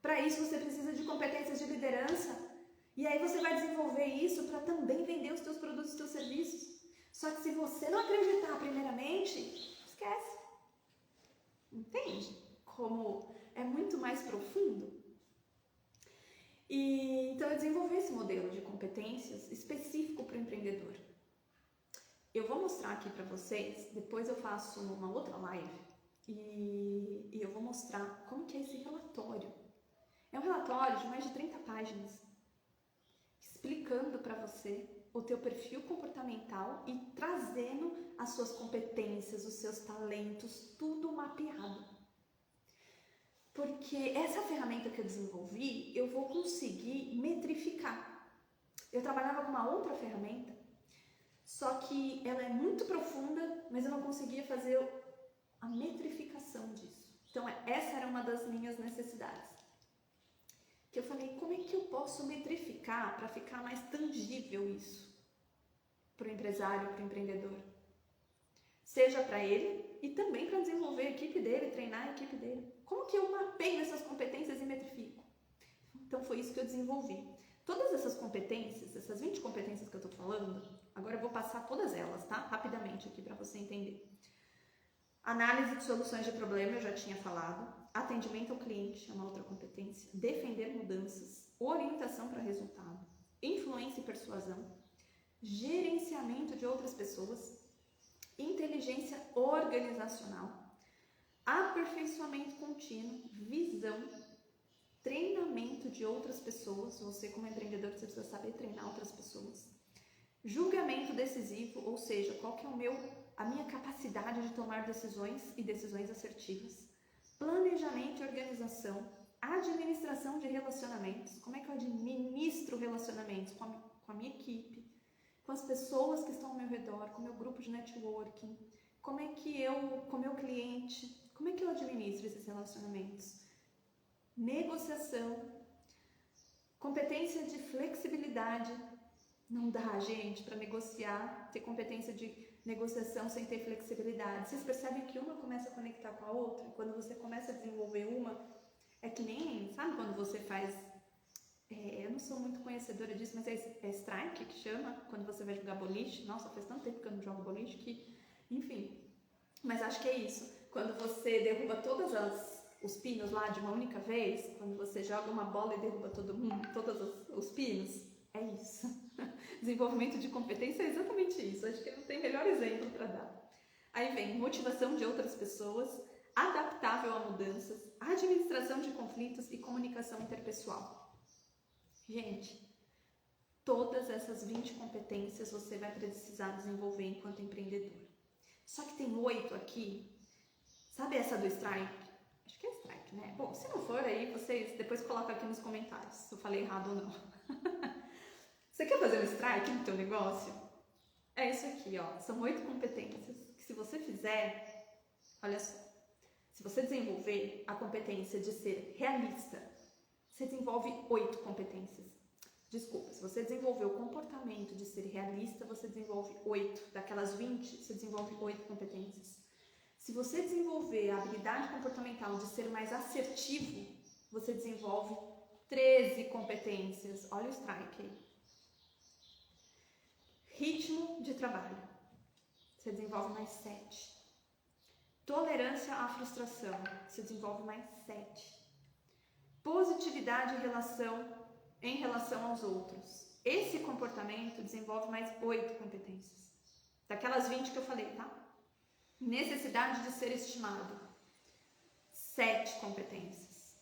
Para isso você precisa de competências de liderança. E aí você vai desenvolver isso para também vender os seus produtos e os seus serviços. Só que se você não acreditar primeiramente, esquece. Entende? Como é muito mais profundo. E então eu desenvolvi esse modelo de competências específico para o empreendedor. Eu vou mostrar aqui para vocês, depois eu faço uma outra live e eu vou mostrar como que é esse relatório. É um relatório de mais de 30 páginas, explicando para você o teu perfil comportamental e trazendo as suas competências, os seus talentos, tudo mapeado. Porque essa ferramenta que eu desenvolvi, eu vou conseguir metrificar. Eu trabalhava com uma outra ferramenta, só que ela é muito profunda, mas eu não conseguia fazer a metrificação disso. Então essa era uma das minhas necessidades. Que eu falei, como é que eu posso metrificar para ficar mais tangível isso para o empresário, para o empreendedor? Seja para ele e também para desenvolver a equipe dele, treinar a equipe dele. Como que eu mapeio essas competências e metrifico? Então foi isso que eu desenvolvi. Todas essas competências, essas 20 competências que eu estou falando, agora eu vou passar todas elas, tá? Rapidamente aqui para você entender. Análise de soluções de problema, eu já tinha falado. Atendimento ao cliente é uma outra competência. Defender mudanças. Orientação para resultado. Influência e persuasão. Gerenciamento de outras pessoas. Inteligência organizacional. Aperfeiçoamento contínuo. Visão. Treinamento de outras pessoas. Você, como empreendedor, você precisa saber treinar outras pessoas. Julgamento decisivo, ou seja, qual que é a minha capacidade de tomar decisões e decisões assertivas. Planejamento e organização, administração de relacionamentos, como é que eu administro relacionamentos com a minha equipe, com as pessoas que estão ao meu redor, com o meu grupo de networking, como é que eu, com o meu cliente, como é que eu administro esses relacionamentos. Negociação, competência de flexibilidade. Não dá, gente, para negociar, ter competência de negociação sem ter flexibilidade. Vocês percebem que uma começa a conectar com a outra? Quando você começa a desenvolver uma, é que nem, sabe quando você faz, eu não sou muito conhecedora disso, mas é strike que chama, quando você vai jogar boliche. Nossa, faz tanto tempo que eu não jogo boliche que, enfim, mas acho que é isso. Quando você derruba todos os pinos lá de uma única vez, quando você joga uma bola e derruba todos os pinos, é isso. Desenvolvimento de competência é exatamente isso. Acho que não tem melhor exemplo para dar. Aí vem motivação de outras pessoas, adaptável a mudanças, administração de conflitos e comunicação interpessoal. Gente, todas essas 20 competências você vai precisar desenvolver enquanto empreendedor. Só que tem 8 aqui. Sabe essa do strike? Acho que é strike, né? Bom, se não for aí, vocês depois colocam aqui nos comentários se eu falei errado ou não. Você quer fazer um strike no teu negócio? É isso aqui, ó. São 8 competências que, se você fizer, olha só, se você desenvolver a competência de ser realista, você desenvolve 8 competências. Desculpa, se você desenvolver o comportamento de ser realista, você desenvolve 8. Daquelas 20, você desenvolve 8 competências. Se você desenvolver a habilidade comportamental de ser mais assertivo, você desenvolve 13 competências. Olha o strike aí. Ritmo de trabalho, você desenvolve mais 7. Tolerância à frustração, você desenvolve mais 7. Positividade em relação aos outros. Esse comportamento desenvolve mais 8 competências. Daquelas 20 que eu falei, tá? Necessidade de ser estimado, 7 competências.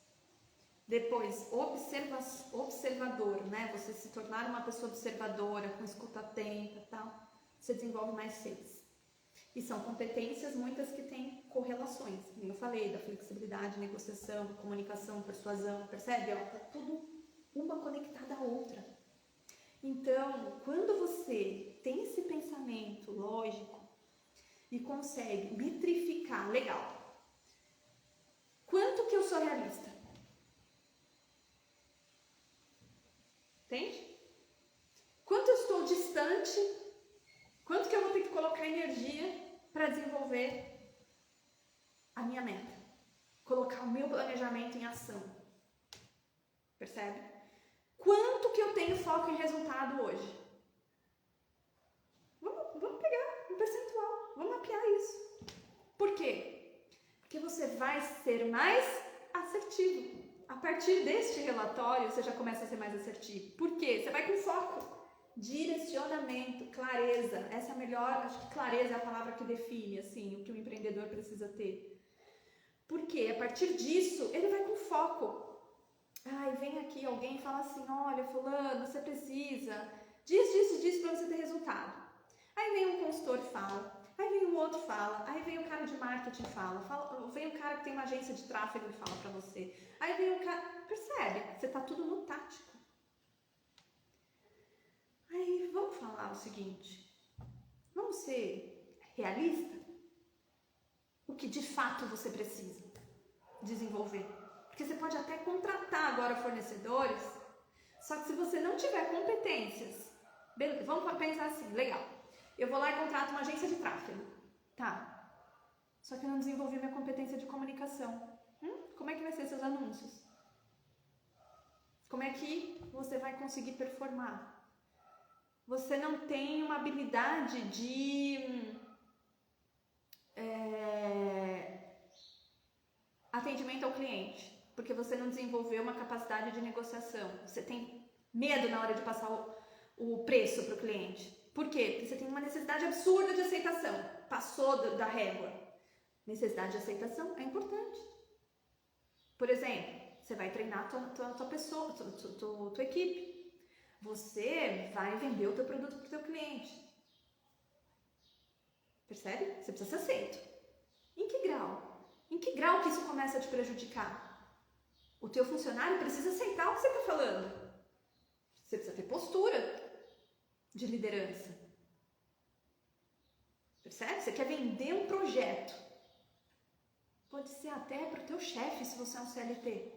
Depois, observador, né? Você se tornar uma pessoa observadora, com escuta atenta e tal. Você desenvolve mais 6. E são competências muitas que têm correlações. Como eu falei, da flexibilidade, negociação, comunicação, persuasão, percebe? Ó, tá tudo uma conectada à outra. Então, quando você tem esse pensamento lógico e consegue metrificar, legal, quanto que eu sou realista? Entende? Quanto eu estou distante, quanto que eu vou ter que colocar energia para desenvolver a minha meta, colocar o meu planejamento em ação. Percebe? Quanto que eu tenho foco em resultado hoje? Vamos pegar um percentual, vamos mapear isso. Por quê? Porque você vai ser mais assertivo. A partir deste relatório, você já começa a ser mais assertivo. Por quê? Você vai com foco, direcionamento, clareza. Essa é a melhor, acho que clareza é a palavra que define, assim, o que o empreendedor precisa ter. Por quê? A partir disso, ele vai com foco. Ai, vem aqui alguém e fala assim, olha, fulano, você precisa disso para você ter resultado. Aí vem um consultor e fala, aí vem um outro fala, aí vem o cara de marketing e fala, vem o cara que tem uma agência de tráfego e fala pra você. Aí vem o cara, percebe? Você tá tudo no tático. Aí, vamos falar o seguinte, vamos ser realista? O que de fato você precisa desenvolver? Porque você pode até contratar agora fornecedores, só que se você não tiver competências, beleza, vamos pensar assim, legal, eu vou lá e contrato uma agência de tráfego, tá, só que eu não desenvolvi minha competência de comunicação, como é que vai ser seus anúncios? Como é que você vai conseguir performar? Você não tem uma habilidade de atendimento ao cliente, porque você não desenvolveu uma capacidade de negociação. Você tem medo na hora de passar o preço para o cliente. Por quê? Porque você tem uma necessidade absurda de aceitação. Passou da régua. Necessidade de aceitação é importante. Por exemplo, você vai treinar tua pessoa, tua equipe. Você vai vender o teu produto para o teu cliente. Percebe? Você precisa ser aceito. Em que grau? Em que grau que isso começa a te prejudicar? O teu funcionário precisa aceitar o que você está falando. Você precisa ter postura de liderança. Percebe? Você quer vender um projeto. Pode ser até para o teu chefe, se você é um CLT.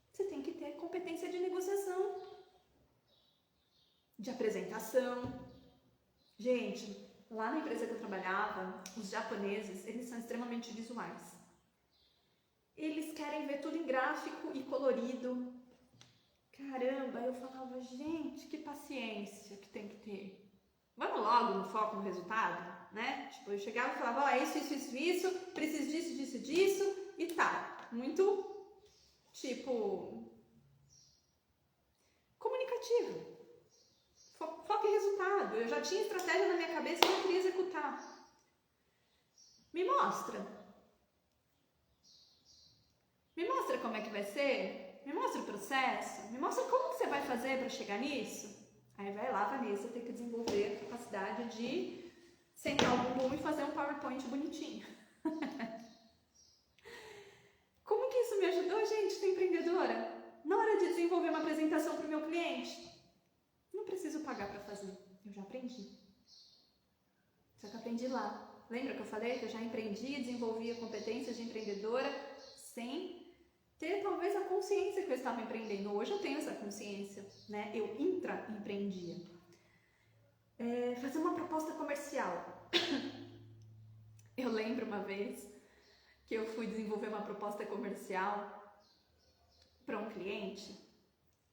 Você tem que ter competência de negociação, de apresentação. Gente, lá na empresa que eu trabalhava, os japoneses, eles são extremamente visuais. Eles querem ver tudo em gráfico e colorido. Caramba, eu falava, gente, que paciência que tem que ter. Vamos logo no foco no resultado, né? Tipo, eu chegava e falava, ó, isso, preciso disso, e tá. Muito, tipo, comunicativo. Foco em resultado. Eu já tinha estratégia na minha cabeça e já queria executar. Me mostra. Me mostra como é que vai ser. Me mostra o processo. Me mostra como que você vai fazer para chegar nisso. Aí vai lá, Vanessa, tem que desenvolver a capacidade de sentar o bumbum e fazer um PowerPoint bonitinho. Como que isso me ajudou, gente, ser empreendedora? Na hora de desenvolver uma apresentação para o meu cliente, não preciso pagar para fazer. Eu já aprendi. Só que eu aprendi lá. Lembra que eu falei que eu já empreendi, desenvolvia competências de empreendedora sem ter talvez a consciência que eu estava empreendendo. Hoje eu tenho essa consciência, né? Eu intraempreendia. Fazer uma proposta comercial. Eu lembro uma vez que eu fui desenvolver uma proposta comercial para um cliente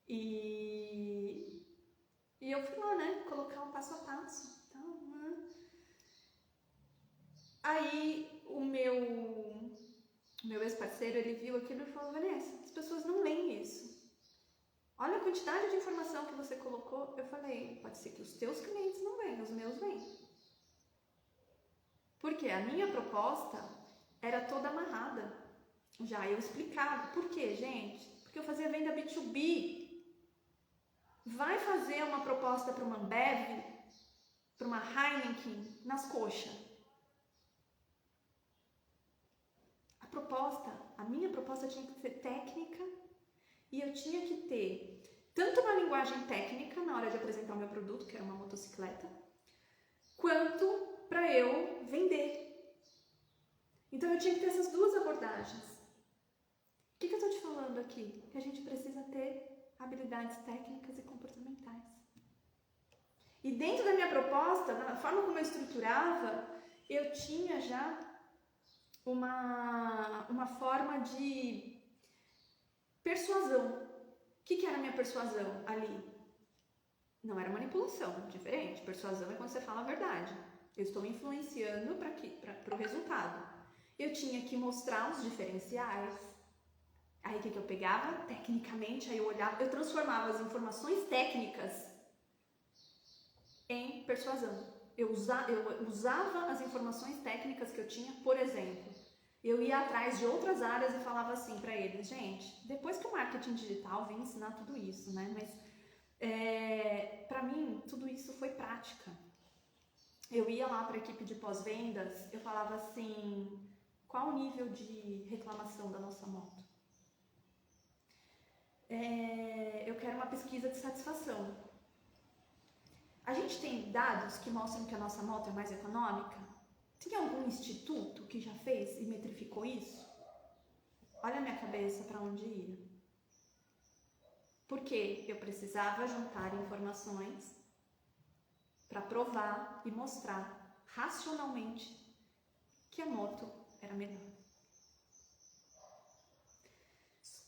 e eu fui lá, né? Colocar um passo a passo. Então, Aí o meu ex-parceiro, ele viu aquilo e falou, Vanessa, as pessoas não leem isso. Olha a quantidade de informação que você colocou. Eu falei, pode ser que os teus clientes não veem, os meus veem. Porque a minha proposta era toda amarrada. Já eu explicava. Por quê, gente? Porque eu fazia venda B2B. Vai fazer uma proposta para uma Ambev, para uma Heineken, nas coxas. A minha proposta tinha que ser técnica e eu tinha que ter tanto uma linguagem técnica na hora de apresentar o meu produto, que era uma motocicleta, quanto para eu vender. Então eu tinha que ter essas duas abordagens. O que eu estou te falando aqui? Que a gente precisa ter habilidades técnicas e comportamentais. E dentro da minha proposta, na forma como eu estruturava, eu tinha já uma forma de persuasão. O que era a minha persuasão ali? Não era manipulação, diferente. Persuasão é quando você fala a verdade. Eu estou influenciando para o resultado. Eu tinha que mostrar os diferenciais. Aí o que eu pegava? Tecnicamente, aí eu olhava, eu transformava as informações técnicas em persuasão. Eu usava as informações técnicas que eu tinha, por exemplo, eu ia atrás de outras áreas e falava assim para eles, gente, depois que o marketing digital vem ensinar tudo isso, né? Mas para mim, tudo isso foi prática. Eu ia lá para a equipe de pós-vendas, eu falava assim, qual o nível de reclamação da nossa moto? Eu quero uma pesquisa de satisfação. A gente tem dados que mostram que a nossa moto é mais econômica? Tem algum instituto que já fez e metrificou isso? Olha a minha cabeça para onde ia. Porque eu precisava juntar informações para provar e mostrar racionalmente que a moto era melhor.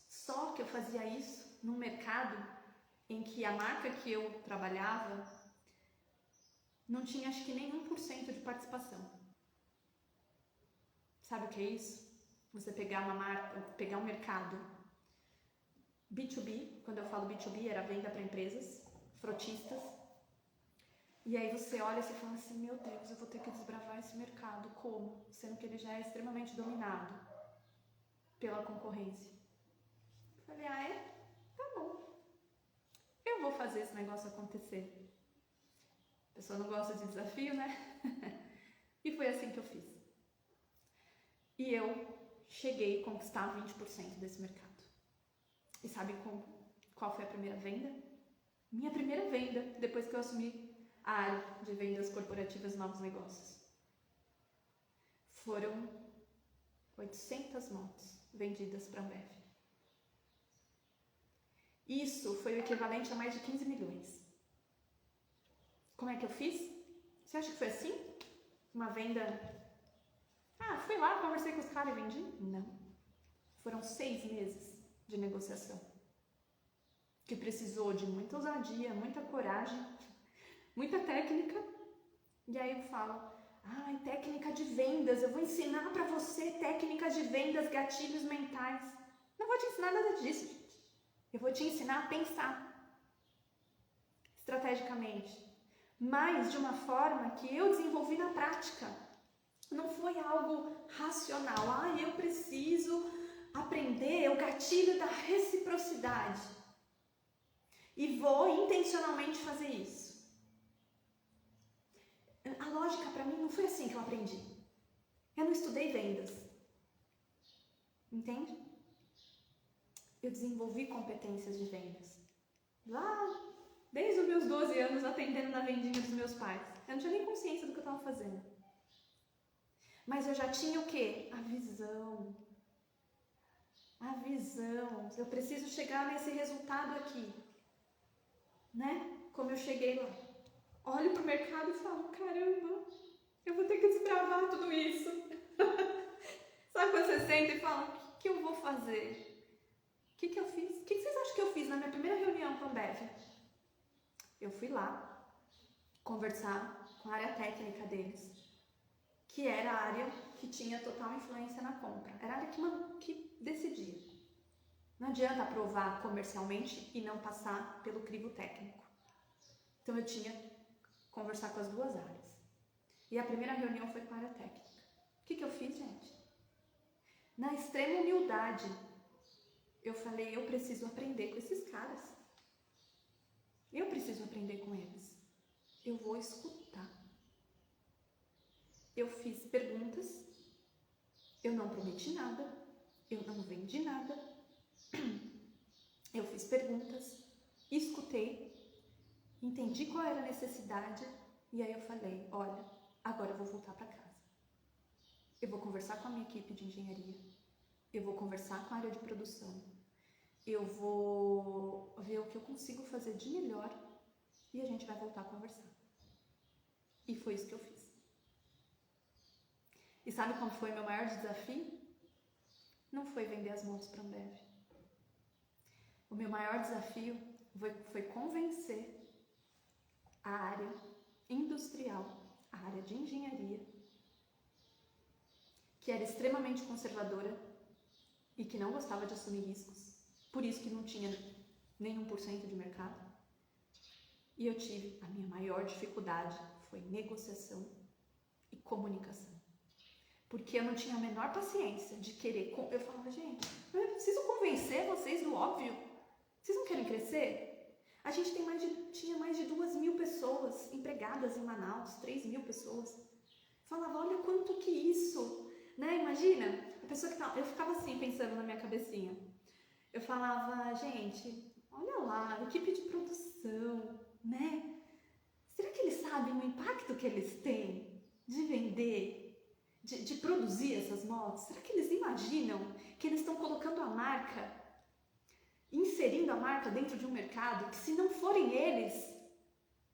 Só que eu fazia isso num mercado em que a marca que eu trabalhava não tinha, acho que nem 1% de participação. Sabe o que é isso? Você pegar uma marca, pegar um mercado B2B, quando eu falo B2B era venda para empresas, frotistas, e aí você olha e você fala assim, meu Deus, eu vou ter que desbravar esse mercado, como? Sendo que ele já é extremamente dominado pela concorrência. Eu falei, tá bom, eu vou fazer esse negócio acontecer. A pessoa não gosta de desafio, né? E foi assim que eu fiz. E eu cheguei a conquistar 20% desse mercado. E sabe qual foi a primeira venda? Minha primeira venda, depois que eu assumi a área de vendas corporativas e novos negócios. Foram 800 motos vendidas para a Ambev. Isso foi o equivalente a mais de 15 milhões. Como é que eu fiz? Você acha que foi assim? Uma venda... fui lá, conversei com os caras e vendi? Não. Foram 6 meses de negociação. Que precisou de muita ousadia, muita coragem, muita técnica. E aí eu falo, técnica de vendas, eu vou ensinar para você técnicas de vendas, gatilhos mentais. Não vou te ensinar nada disso, gente. Eu vou te ensinar a pensar estrategicamente, mas de uma forma que eu desenvolvi na prática. Não foi algo racional. Eu preciso aprender o gatilho da reciprocidade e vou intencionalmente fazer isso. A lógica para mim não foi assim que eu aprendi. Eu não estudei vendas. Entende? Eu desenvolvi competências de vendas. Lá, desde os meus 12 anos, atendendo na vendinha dos meus pais. Eu não tinha nem consciência do que eu estava fazendo. Mas eu já tinha o quê? A visão. A visão. Eu preciso chegar nesse resultado aqui. Né? Como eu cheguei lá. Olho pro mercado e falo, caramba, eu vou ter que desbravar tudo isso. Sabe quando você senta e fala, o que eu vou fazer? O que eu fiz? O que vocês acham que eu fiz na minha primeira reunião com a Ambev? Eu fui lá conversar com a área técnica deles, que era a área que tinha total influência na compra. Era a área que decidia. Não adianta aprovar comercialmente e não passar pelo crivo técnico. Então eu tinha que conversar com as duas áreas. E a primeira reunião foi com a área técnica. O que eu fiz, gente? Na extrema humildade, eu falei, eu preciso aprender com esses caras. Eu preciso aprender com eles. Eu vou escutar. Eu fiz perguntas, eu não prometi nada, eu não vendi nada. Eu fiz perguntas, escutei, entendi qual era a necessidade e aí eu falei, olha, agora eu vou voltar para casa. Eu vou conversar com a minha equipe de engenharia, eu vou conversar com a área de produção, eu vou ver o que eu consigo fazer de melhor e a gente vai voltar a conversar. E foi isso que eu fiz. E sabe qual foi o meu maior desafio? Não foi vender as motos para a Ambev. O meu maior desafio foi convencer a área industrial, a área de engenharia, que era extremamente conservadora e que não gostava de assumir riscos, por isso que não tinha nem 1% de mercado. E eu tive, a minha maior dificuldade foi negociação e comunicação. Porque eu não tinha a menor paciência de querer, eu falava, gente, eu preciso convencer vocês do óbvio. Vocês não querem crescer? A gente tinha mais de 2.000 pessoas empregadas em Manaus, 3.000 pessoas. Falava, olha quanto que isso, né? Imagina, a pessoa que eu ficava assim pensando na minha cabecinha. Eu falava, gente, olha lá, equipe de produção, né? Será que eles sabem o impacto que eles têm de vender, de produzir essas motos? Será que eles imaginam que eles estão colocando a marca, inserindo a marca dentro de um mercado, que se não forem eles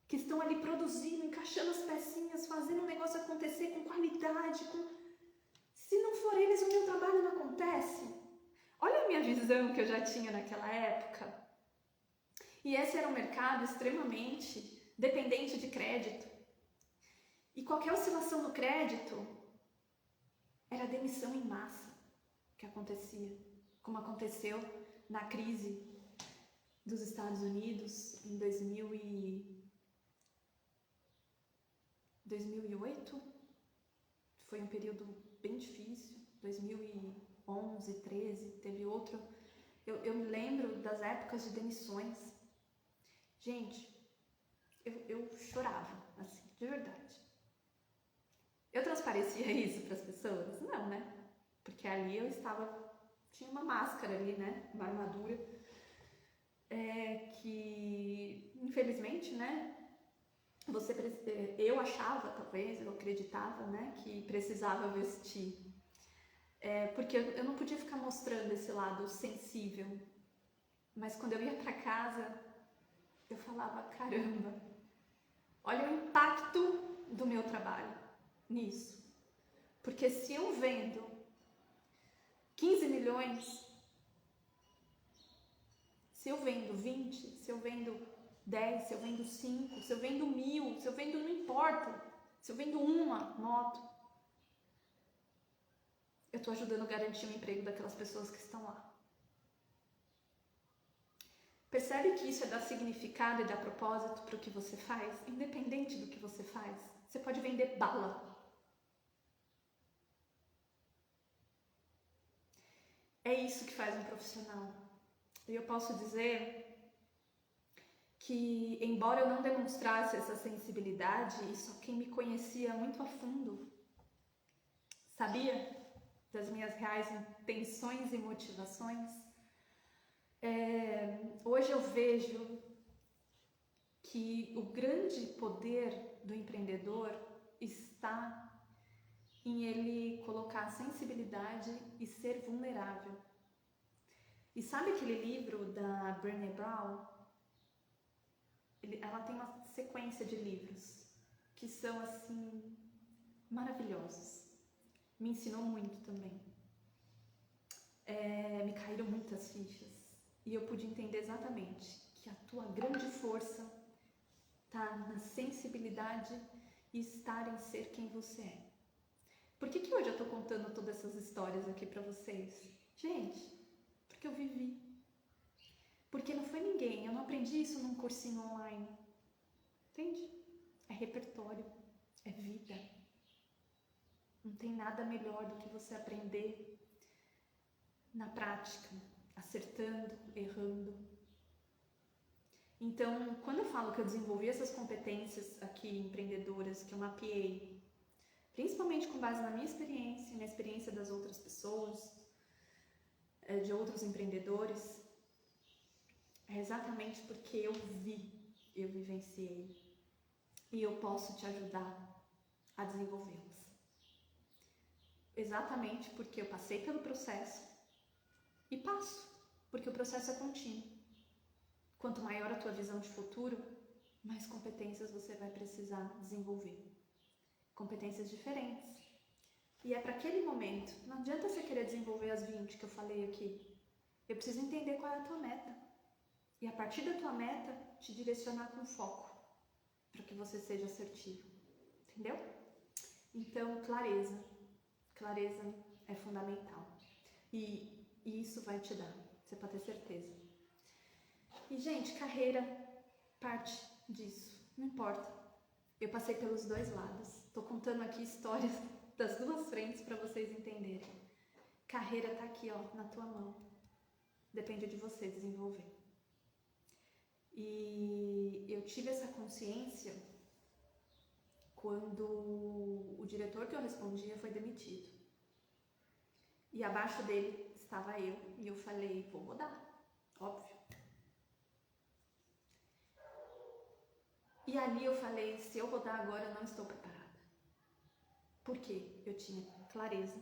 que estão ali produzindo, encaixando as pecinhas, fazendo o negócio acontecer com qualidade, se não for eles, o meu trabalho não acontece? Olha a minha visão que eu já tinha naquela época. E esse era um mercado extremamente dependente de crédito. E qualquer oscilação do crédito era demissão em massa que acontecia, como aconteceu na crise dos Estados Unidos em 2008. Foi um período bem difícil. 2011, 13, teve outro. Eu me lembro das épocas de demissões. Gente, eu chorava, assim, de verdade. Eu transparecia isso para as pessoas? Não, né? Porque ali eu tinha uma máscara ali, né? Uma armadura que, infelizmente, né? Eu achava, talvez, eu acreditava, né? Que precisava vestir. Porque eu não podia ficar mostrando esse lado sensível. Mas quando eu ia para casa, eu falava, caramba, olha o impacto do meu trabalho nisso. Porque se eu vendo 15 milhões, se eu vendo 20, se eu vendo 10, se eu vendo 5, se eu vendo 1.000, se eu vendo, não importa, se eu vendo uma moto, eu estou ajudando a garantir o emprego daquelas pessoas que estão lá. Percebe que isso é dar significado e dar propósito para o que você faz? Independente do que você faz, você pode vender bala. É isso que faz um profissional. E eu posso dizer que, embora eu não demonstrasse essa sensibilidade, e só quem me conhecia muito a fundo sabia das minhas reais intenções e motivações, hoje eu vejo que o grande poder do empreendedor está em ele colocar sensibilidade e ser vulnerável. E sabe aquele livro da Brené Brown? Ela tem uma sequência de livros que são assim maravilhosos. Me ensinou muito também. Me caíram muitas fichas e eu pude entender exatamente que a tua grande força está na sensibilidade e estar em ser quem você é. Por que hoje eu estou contando todas essas histórias aqui para vocês? Gente, porque eu vivi. Porque não foi ninguém, eu não aprendi isso num cursinho online. Entende? É repertório, é vida. Não tem nada melhor do que você aprender na prática, acertando, errando. Então, quando eu falo que eu desenvolvi essas competências aqui empreendedoras, que eu mapeei, principalmente com base na minha experiência, na experiência das outras pessoas, de outros empreendedores, é exatamente porque eu vivenciei e eu posso te ajudar a desenvolvê-las. Exatamente porque eu passei pelo processo e passo, porque o processo é contínuo. Quanto maior a tua visão de futuro, mais competências você vai precisar desenvolver. Competências diferentes. E é para aquele momento. Não adianta você querer desenvolver as 20 que eu falei aqui. Eu preciso entender qual é a tua meta. E a partir da tua meta, te direcionar com foco, para que você seja assertivo. Entendeu? Então, clareza. Clareza é fundamental. E isso vai te dar, você pode ter certeza. E, gente, carreira parte disso. Não importa. Eu passei pelos dois lados. Estou contando aqui histórias das duas frentes para vocês entenderem. Carreira está aqui, ó, na tua mão. Depende de você desenvolver. E eu tive essa consciência quando o diretor que eu respondia foi demitido. E abaixo dele estava eu. E eu falei, vou mudar. Óbvio. E ali eu falei, se eu rodar agora, eu não estou preparada. Por quê? Eu tinha clareza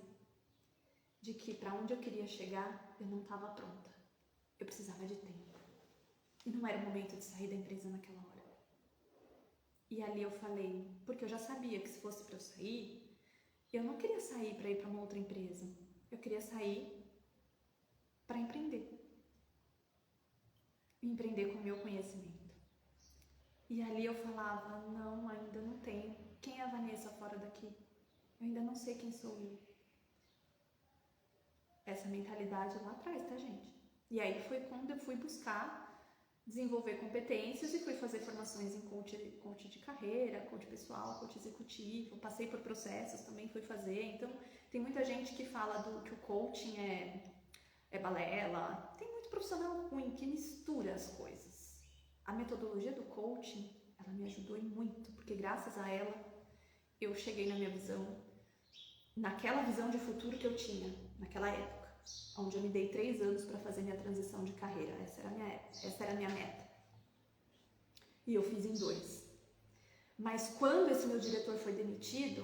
de que para onde eu queria chegar, eu não estava pronta. Eu precisava de tempo. E não era o momento de sair da empresa naquela hora. E ali eu falei, porque eu já sabia que se fosse para eu sair, eu não queria sair para ir para uma outra empresa. Eu queria sair para empreender. Empreender com o meu conhecimento. E ali eu falava, não, ainda não tenho. Quem é a Vanessa fora daqui? Eu ainda não sei quem sou eu. Essa mentalidade lá atrás, tá, gente? E aí foi quando eu fui buscar desenvolver competências e fui fazer formações em coach de carreira, coach pessoal, coach executivo. Passei por processos, também fui fazer. Então, tem muita gente que fala que o coaching é balela. Tem muito profissional ruim que mistura as coisas. A metodologia do coaching, ela me ajudou muito, porque graças a ela eu cheguei na minha visão, naquela visão de futuro que eu tinha, naquela época, onde eu me dei 3 anos para fazer minha transição de carreira. Essa era a minha meta. E eu fiz em 2. Mas quando esse meu diretor foi demitido,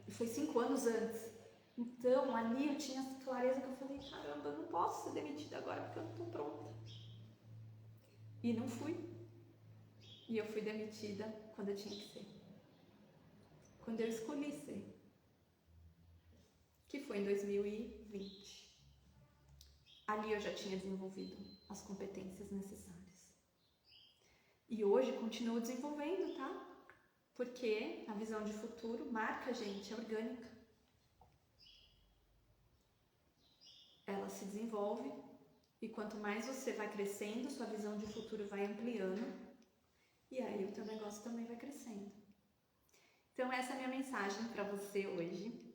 foi 5 anos antes. Então, ali eu tinha clareza que eu falei, caramba, eu não posso ser demitida agora porque eu não estou pronta. E não fui. E eu fui demitida quando eu tinha que ser. Quando eu escolhi ser. Que foi em 2020. Ali eu já tinha desenvolvido as competências necessárias. E hoje continuo desenvolvendo, tá? Porque a visão de futuro marca, gente, é orgânica. Ela se desenvolve e quanto mais você vai crescendo, sua visão de futuro vai ampliando e aí o teu negócio também vai crescendo. Então essa é a minha mensagem para você hoje.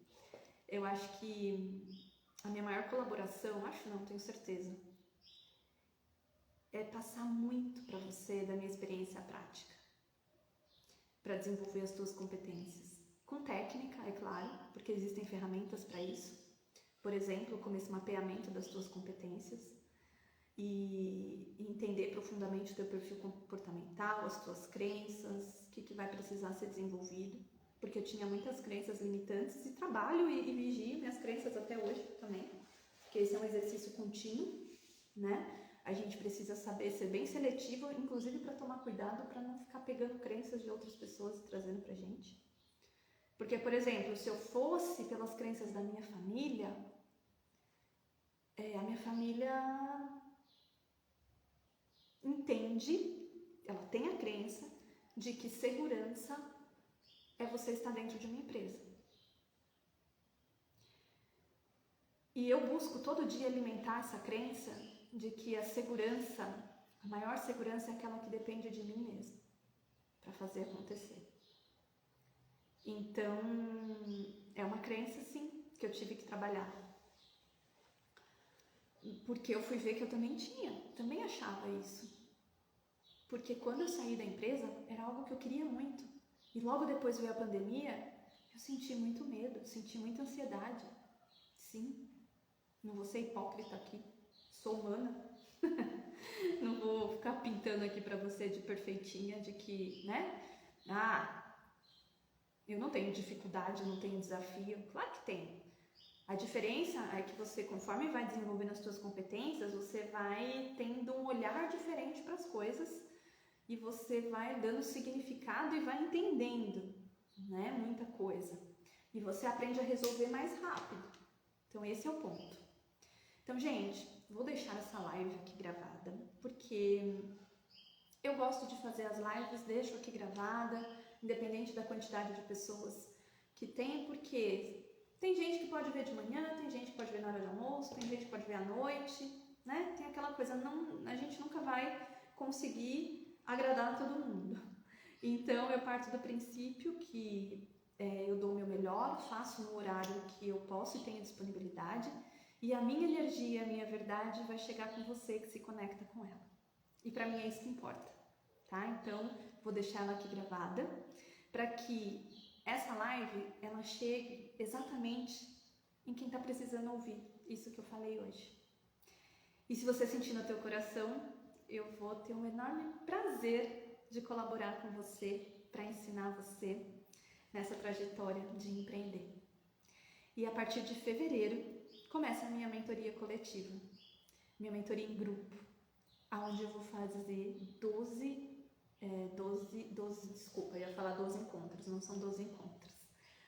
Eu acho que a minha maior colaboração, tenho certeza, é passar muito para você da minha experiência prática, para desenvolver as tuas competências. Com técnica, é claro, porque existem ferramentas para isso. Por exemplo, como esse mapeamento das tuas competências e entender profundamente o teu perfil comportamental, as tuas crenças, o que vai precisar ser desenvolvido, porque eu tinha muitas crenças limitantes e trabalho e vigio minhas crenças até hoje também, porque esse é um exercício contínuo, né? A gente precisa saber ser bem seletivo, inclusive para tomar cuidado para não ficar pegando crenças de outras pessoas e trazendo pra gente. Porque, por exemplo, se eu fosse pelas crenças da minha família, a minha família entende, ela tem a crença de que segurança é você estar dentro de uma empresa. E eu busco todo dia alimentar essa crença de que a segurança, a maior segurança é aquela que depende de mim mesma para fazer acontecer. Então, é uma crença, sim, que eu tive que trabalhar. Porque eu fui ver que eu também achava isso. Porque quando eu saí da empresa, era algo que eu queria muito. E logo depois veio a pandemia, eu senti muito medo, senti muita ansiedade. Sim, não vou ser hipócrita aqui, sou humana. Não vou ficar pintando aqui pra você de perfeitinha, de que, né? Eu não tenho dificuldade, não tenho desafio. Claro que tem. A diferença é que você, conforme vai desenvolvendo as suas competências, você vai tendo um olhar diferente para as coisas e você vai dando significado e vai entendendo, né, muita coisa. E você aprende a resolver mais rápido. Então esse é o ponto. Então, gente, vou deixar essa live aqui gravada, porque eu gosto de fazer as lives, deixo aqui gravada, independente da quantidade de pessoas que tem, porque tem gente que pode ver de manhã, tem gente que pode ver na hora do almoço, tem gente que pode ver à noite, né? Tem aquela coisa, a gente nunca vai conseguir agradar todo mundo. Então, eu parto do princípio que eu dou o meu melhor, faço no horário que eu posso e tenho disponibilidade, e a minha energia, a minha verdade vai chegar com você que se conecta com ela. E para mim é isso que importa, tá? Então, vou deixar ela aqui gravada para que essa live ela chegue exatamente em quem está precisando ouvir isso que eu falei hoje. E se você sentir no teu coração, eu vou ter um enorme prazer de colaborar com você para ensinar você nessa trajetória de empreender. E a partir de fevereiro começa a minha mentoria coletiva, minha mentoria em grupo, onde eu vou fazer 12 encontros, não são 12 encontros.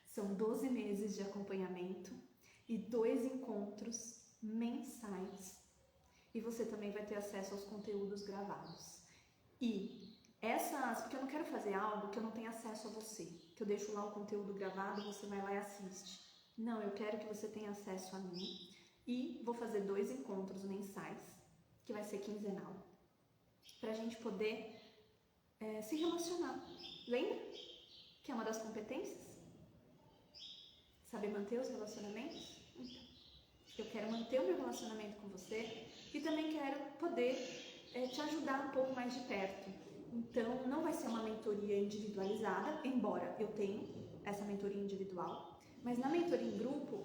São 12 meses de acompanhamento e 2 encontros mensais. E você também vai ter acesso aos conteúdos gravados. Porque eu não quero fazer algo que eu não tenha acesso a você, que eu deixo lá o conteúdo gravado, você vai lá e assiste. Não, eu quero que você tenha acesso a mim e vou fazer 2 encontros mensais, que vai ser quinzenal, pra gente poder se relacionar. Lembra que é uma das competências? Saber manter os relacionamentos? Então, eu quero manter o meu relacionamento com você e também quero poder te ajudar um pouco mais de perto. Então, não vai ser uma mentoria individualizada, embora eu tenha essa mentoria individual, mas na mentoria em grupo,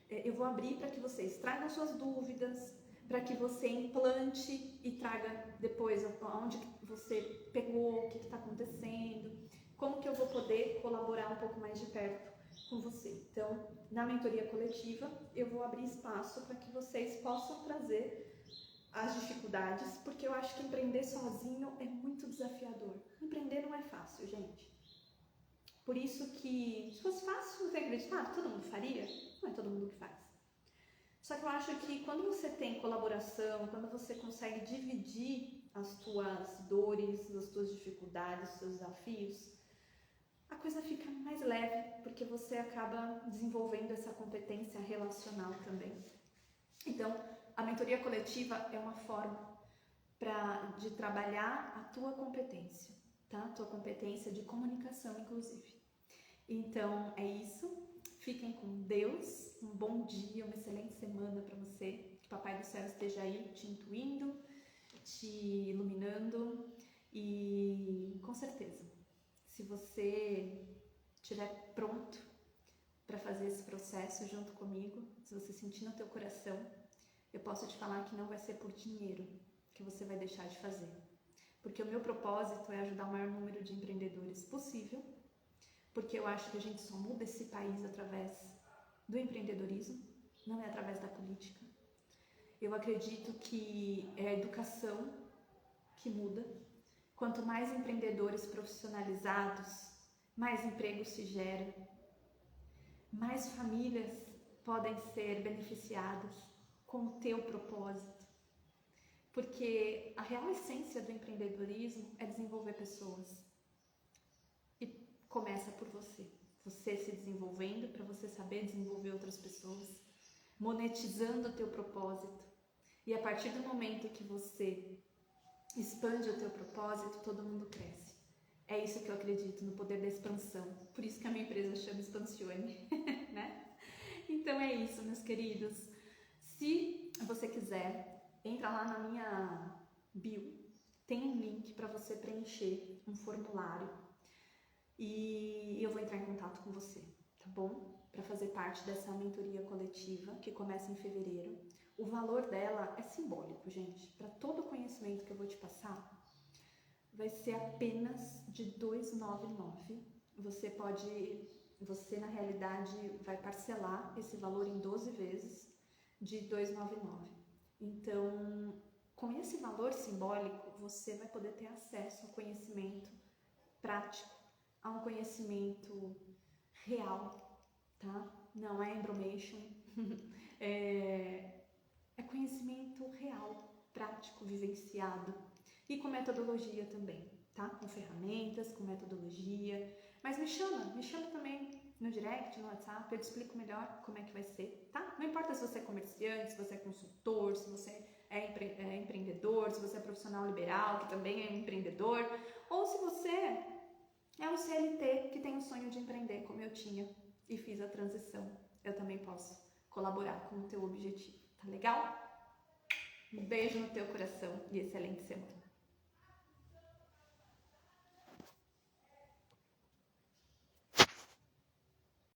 eu vou abrir para que vocês tragam suas dúvidas, para que você implante e traga depois onde você pegou, o que está acontecendo, como que eu vou poder colaborar um pouco mais de perto com você. Então, na mentoria coletiva, eu vou abrir espaço para que vocês possam trazer as dificuldades, porque eu acho que empreender sozinho é muito desafiador. Empreender não é fácil, gente. Por isso que, se fosse fácil, você acreditar, todo mundo faria? Não é todo mundo que faz. Só que eu acho que quando você tem colaboração, quando você consegue dividir as tuas dores, as tuas dificuldades, os seus desafios, a coisa fica mais leve, porque você acaba desenvolvendo essa competência relacional também. Então, a mentoria coletiva é uma forma de trabalhar a tua competência, tá? Tua competência de comunicação, inclusive. Então, é isso. Fiquem com Deus, um bom dia, uma excelente semana para você, que Papai do Céu esteja aí te intuindo, te iluminando e, com certeza, se você estiver pronto para fazer esse processo junto comigo, se você sentir no teu coração, eu posso te falar que não vai ser por dinheiro que você vai deixar de fazer, porque o meu propósito é ajudar o maior número de empreendedores possível, porque eu acho que a gente só muda esse país através do empreendedorismo, não é através da política. Eu acredito que é a educação que muda. Quanto mais empreendedores profissionalizados, mais empregos se geram, mais famílias podem ser beneficiadas com o teu propósito. Porque a real essência do empreendedorismo é desenvolver pessoas. Começa por você. Você se desenvolvendo para você saber desenvolver outras pessoas, monetizando o teu propósito. E a partir do momento que você expande o teu propósito, todo mundo cresce. É isso que eu acredito, no poder da expansão. Por isso que a minha empresa chama Expansione, né? Então é isso, meus queridos. Se você quiser, entra lá na minha bio, tem um link para você preencher um formulário e eu vou entrar em contato com você, tá bom? Para fazer parte dessa mentoria coletiva que começa em fevereiro. O valor dela é simbólico, gente. Para todo o conhecimento que eu vou te passar, vai ser apenas de R$ 299. Você na realidade vai parcelar esse valor em 12 vezes de R$ 299. Então, com esse valor simbólico, você vai poder ter acesso ao conhecimento prático, a um conhecimento real, tá? Não é embromation, é conhecimento real, prático, vivenciado e com metodologia também, tá? Com ferramentas, com metodologia. Mas me chama também no direct, no WhatsApp, eu te explico melhor como é que vai ser, tá? Não importa se você é comerciante, se você é consultor, se você é empreendedor, se você é profissional liberal, que também é empreendedor, ou se você é um CLT que tem o sonho de empreender, como eu tinha, e fiz a transição. Eu também posso colaborar com o teu objetivo, tá legal? Um beijo no teu coração e excelente semana.